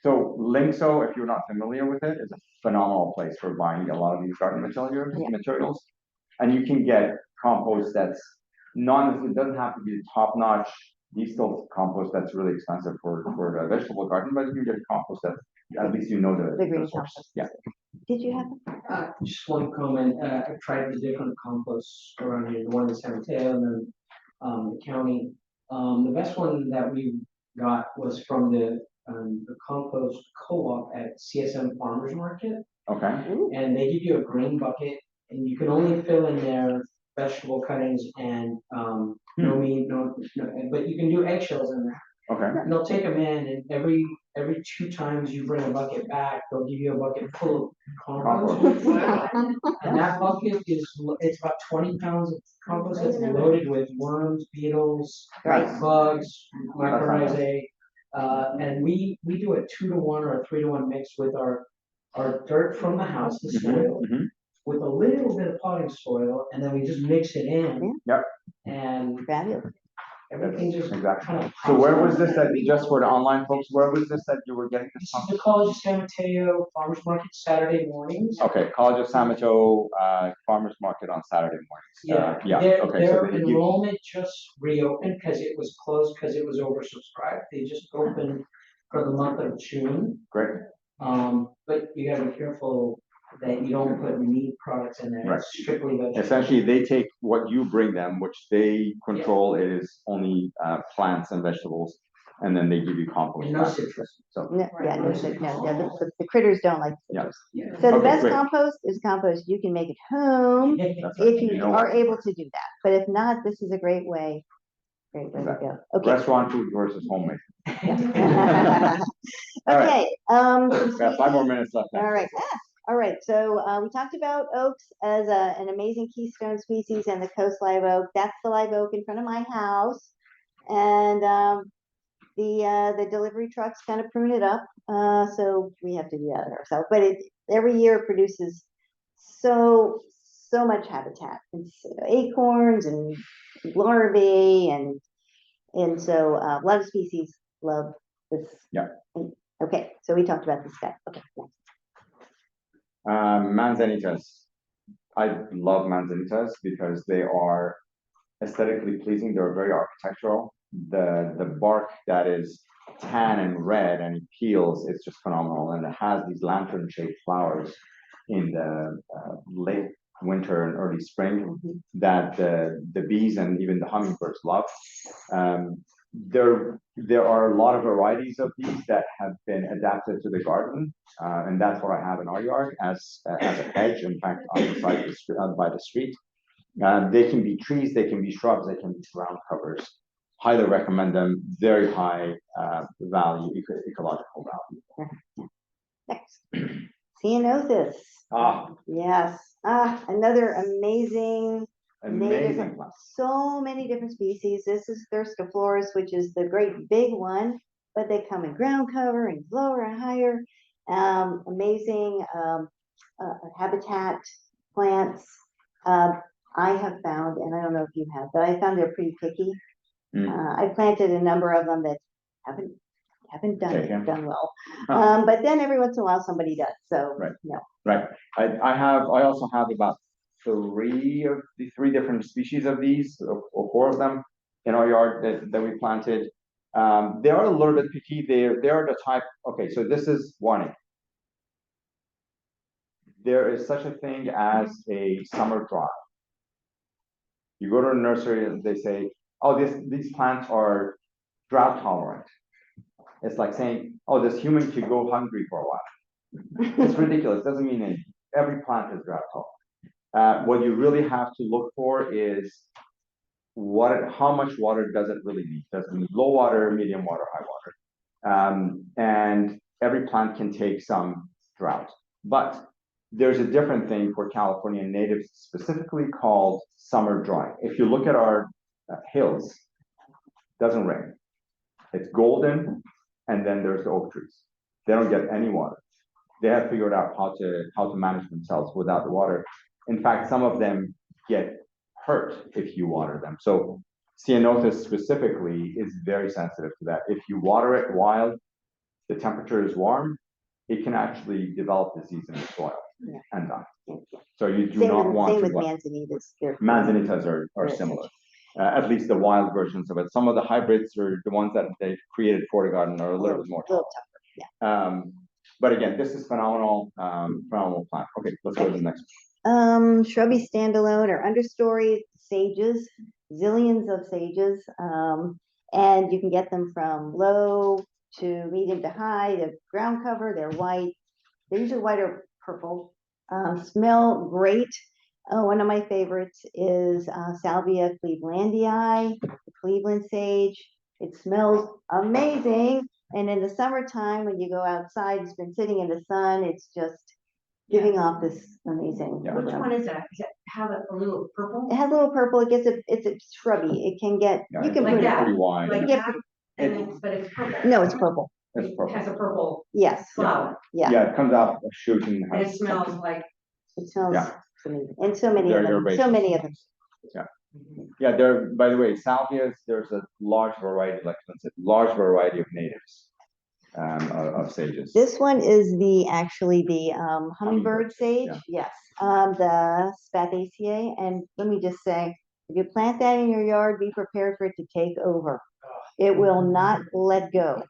So Linkso, if you're not familiar with it, is a phenomenal place for buying a lot of these garden materials. And you can get compost that's it doesn't have to be top-notch diesel compost that's really expensive for a vegetable garden, but you can get a compost that at least the green source. compost. Yeah. Did you have? Just one comment, I've tried the different composts around here, the one in San Mateo and then, the county. The best one that we got was from the compost co-op at CSM Farmers Market. Okay. And they give you a green bucket, and you can only fill in there vegetable cuttings and, no meat, but you can do eggshells in there. Okay. And they'll take them in, and every 2 times you bring a bucket back, they'll give you a bucket full of compost. And that bucket it's about 20 pounds of compost. It's loaded with worms, beetles, bugs, mycorrhizae. And we do a 2-to-1 or a 3-to-1 mix with our dirt from the house, the soil, with a little bit of potting soil, and then we just mix it in. Yep. And Fabulous. everything just kind of. So where was this just for the online folks, where was this that you were getting this This from? is the College of San Mateo Farmers Market Saturday mornings. Okay, College of San Mateo Farmers Market on Saturday mornings. Their enrollment just reopened because it was closed because it was oversubscribed. They just opened for the month of June. Great. But you gotta be careful that you don't put meat products in there. Right. It's strictly vegetable. Essentially, they take what you bring them, which they control is only plants and vegetables, and then they give you compost. And no citrus. So No, the critters don't like citrus. Yeah. So the Okay, best great. compost is compost you can make at home That's right. if you are able to do that. But if not, this is a great way to go. Okay. Restaurant food versus homemade. Okay. We got 5 more minutes left. All right. All right. So we talked about oaks as an amazing keystone species and the coast live oak. That's the live oak in front of my house. And the delivery trucks kind of prune it up. So we have to do that ourselves. But every year produces so much habitat. It's acorns and larvae and so a lot of species love this. Yeah. Okay, so we talked about this guy. Okay, next. Manzanitas. I love manzanitas because they are aesthetically pleasing. They're very architectural. The bark that is tan and red and it peels, it's just phenomenal. And it has these lantern-shaped flowers in the late winter and early spring that the bees and even the hummingbirds love. There are a lot of varieties of these that have been adapted to the garden, and that's what I have in our yard as a hedge. In fact, on the side of the street, by the street, they can be trees, they can be shrubs, they can be ground covers. Highly recommend them. Very high value, ecological value. Next. Ceanothus. Yes. Another amazing Amazing plant. So many different species. This is Thirstophorus, which is the great big one, but they come in ground cover and lower and higher. Amazing habitat plants. I have found, and I don't know if you have, but I found they're pretty picky. I planted a number of them that haven't done well. But then every once in a while somebody does. So right. No. Right. I also have about three different species of these, or four of them in our yard that we planted. They are a little bit picky. They are the type. Okay, so this is warning. There is such a thing as a summer drought. You go to a nursery and they say, "Oh, these plants are drought tolerant." It's like saying, "Oh, this human could go hungry for a while." It's ridiculous. It doesn't mean anything. Every plant is drought tolerant. What you really have to look for is how much water does it really need? Does it need low water, medium water, high water? And every plant can take some drought. But there's a different thing for California natives, specifically called summer dry. If you look at our hills, it doesn't rain. It's golden, and then there's the oak trees. They don't get any water. They have figured out how to manage themselves without the water. In fact, some of them get hurt if you water them. So Ceanothus specifically is very sensitive to that. If you water it while the temperature is warm, it can actually develop disease in the soil and die. So you do not want to. Same with manzanitas. Manzanitas are similar. At least the wild versions of it. Some of the hybrids or the ones that they've created for the garden are a little bit more tough. Yeah. But again, this is phenomenal plant. Okay, let's go to the next one. Shrubby standalone or understory sages, zillions of sages, and you can get them from low to medium to high, to ground cover. They're white. They're usually white or purple. Smell great. One of my favorites is Salvia clevelandii, the Cleveland sage. It smells amazing. And in the summertime, when you go outside, it's been sitting in the sun, it's just giving off this amazing. Yeah. Which one is that? Does it have a little purple? It has a little purple. It's a shrubby. It can get, you can like put that. Pretty wide. Like Yeah. that, but it's purple. No, it's purple. It's purple. It has a purple Yes. flower. Yeah. Yeah, it comes out a shoot and And has it smells like. It smells Yeah. amazing. And so many They're of them. herbaceous. So many of them. Yeah, by the way, salvias, there's a large variety, like I said, large variety of natives of sages. This one is actually the hummingbird sage. yeah. Yes. The Spathaceae. And let me just say, if you plant that in your yard, be prepared for it to take over. It will not let go.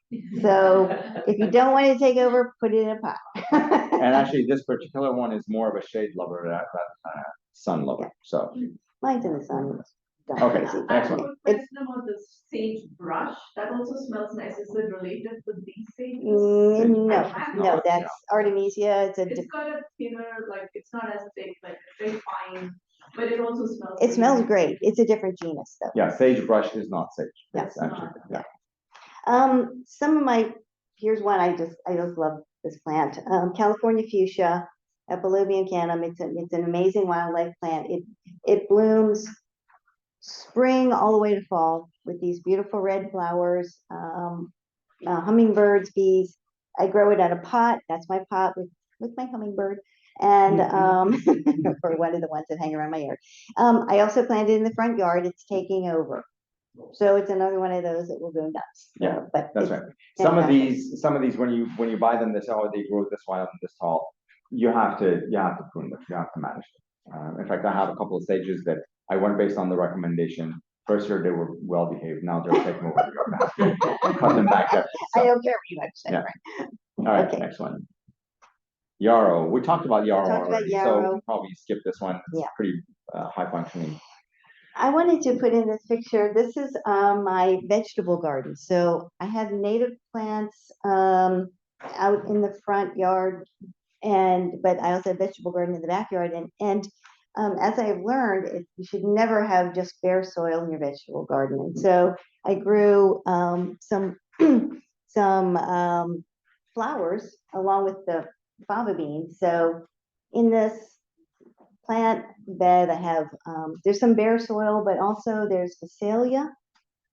So if you don't want it to take over, put it in a pot. And actually, this particular one is more of a shade lover rather than a sun lover. So Mine's in the sun. Don't Okay, crazy. I have excellent. a question about the sage brush. That also smells nice. Is it related to these sages? No, that's Artemisia. It's got a thinner, like, it's not as thick, like, very fine, but it also smells. It smells great. It's a different genus though. yeah, sagebrush is not sage. Yes. It's actually, yeah. Some of my, here's one I just love this plant. California fuchsia, Epilobium canum. It's an amazing wildlife plant. It blooms spring all the way to fall with these beautiful red flowers. Hummingbirds, bees. I grow it at a pot. That's my pot with my hummingbird. And for one of the ones that hang around my yard. I also planted in the front yard. It's taking over. So it's another one of those that will go nuts. Yeah, but that's right. Some of these when you buy them, they say, oh, they grow this wild and this tall. you have to prune them, you have to manage them. In fact, I have a couple of stages that I went based on the recommendation. First year they were well behaved, now they're taking over the garden. Cut them back up. I don't care what you have to say, Yeah. right? All right, Okay. next one. Yarrow, we talked about yarrow talked about already, so yarrow. we'll probably skip this one. It's Yeah. pretty high functioning. I wanted to put in this picture. This is my vegetable garden. So I have native plants out in the front yard, but I also have vegetable garden in the backyard. And as I've learned, you should never have just bare soil in your vegetable garden. And so I grew some flowers along with the fava beans. So in this plant bed, I have, there's some bare soil, but also there's Phacelia,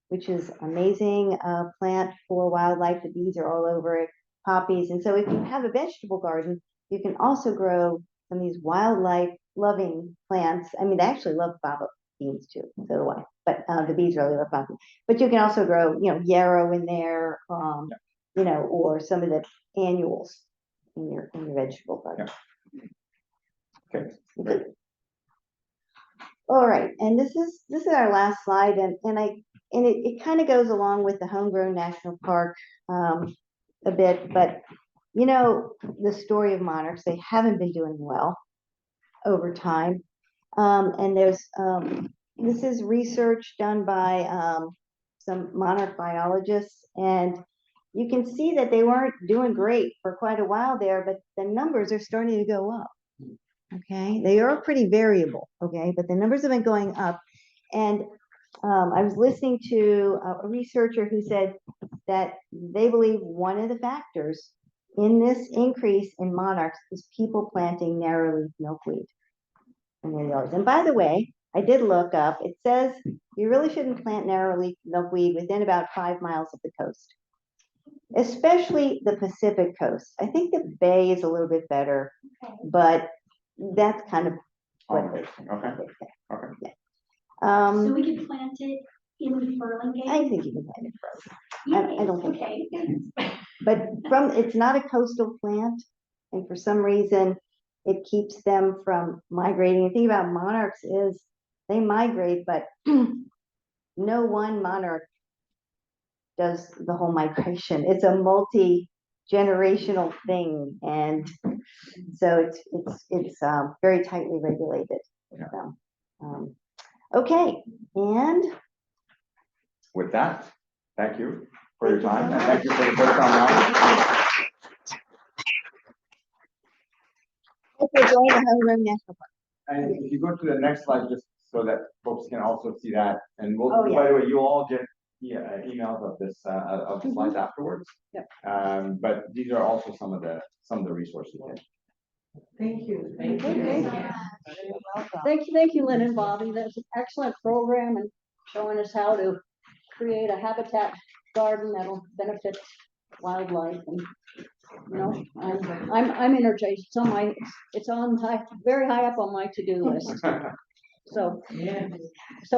which is amazing plant for wildlife. The bees are all over it, poppies. And so if you have a vegetable garden, you can also grow some of these wildlife loving plants. I mean, they actually love fava beans too, so do I, but the bees really love fava. But you can also grow, yarrow in there, or some of the annuals in your vegetable garden. Yeah. Okay. All right, and this is our last slide, and it kind of goes along with the Homegrown National Park a bit, but the story of monarchs, they haven't been doing well over time, and this is research done by some monarch biologists, and you can see that they weren't doing great for quite a while there, but the numbers are starting to go up. Okay, they are pretty variable, okay, but the numbers have been going up. And I was listening to a researcher who said that they believe one of the factors in this increase in monarchs is people planting narrow-leaf milkweed in their yards. And by the way, I did look up, it says you really shouldn't plant narrow-leaf milkweed within about 5 miles of the coast, especially the Pacific coast. I think the Bay is a little bit better, but that's kind of what they say. Okay. Yeah. So we can plant it in the Burlingame? I think you can plant it frozen. I don't think. Okay. But it's not a coastal plant, and for some reason, it keeps them from migrating. The thing about monarchs is they migrate, but no one monarch does the whole migration. It's a multi-generational thing, and so it's very tightly regulated. Yeah. So, okay, and With that, thank you for your Thank you time, so and much. thank you for the first online. hope you join the Homegrown National Park. And if you go to the next slide, just so that folks can also see that, and we'll, Oh, yeah. by the way, you'll all get emails of this, of the slides afterwards. Yep. But these are also some of the resources there. Thank you. Thank you. You're welcome. Thank you, Lynn and Bobby. That's an excellent program and showing us how to create a habitat garden that'll benefit wildlife. And I'm energized. It's on very high up on my to-do list. So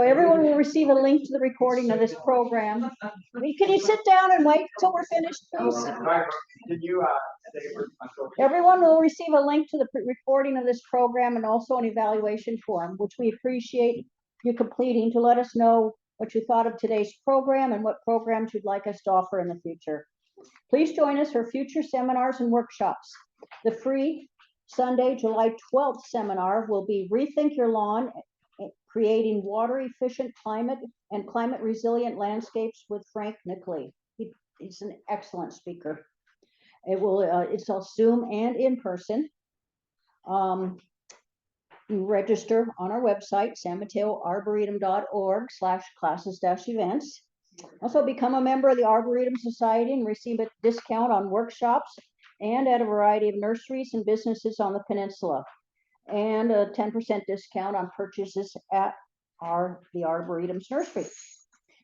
everyone will receive a link to the recording of this program. Can you sit down and wait till we're finished, please? Can you Everyone will receive a link to the recording of this program and also an evaluation form, which we appreciate you completing to let us know what you thought of today's program and what programs you'd like us to offer in the future. Please join us for future seminars and workshops. The free Sunday, July 12th seminar will be Rethink Your Lawn, Creating Water Efficient Climate and Climate Resilient Landscapes with Frank Nickley. He's an excellent speaker. It's on Zoom and in person. You register on our website, sanmateloarboretum.org/classes-events. Also become a member of the Arboretum Society and receive a discount on workshops and at a variety of nurseries and businesses on the peninsula, and a 10% discount on purchases at the Arboretum's nursery.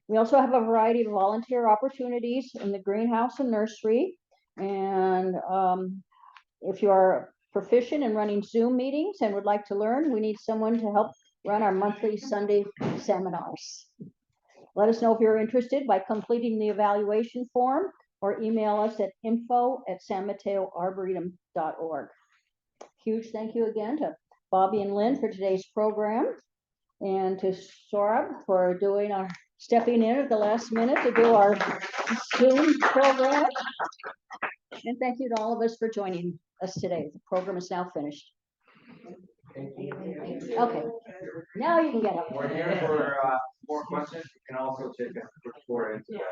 We also have a variety of volunteer opportunities in the greenhouse and nursery. And if you are proficient in running Zoom meetings and would like to learn, we need someone to help run our monthly Sunday seminars. Let us know if you're interested by completing the evaluation form or email us at info@sanmateloarboretum.org. huge thank you again to Bobby and Lynn for today's program, and to Saurabh for stepping in at the last minute to do our Zoom program. And thank you to all of us for joining us today. The program is now finished. Thank you. Okay, now you can get up. We're here for more questions. You can also take a quick tour into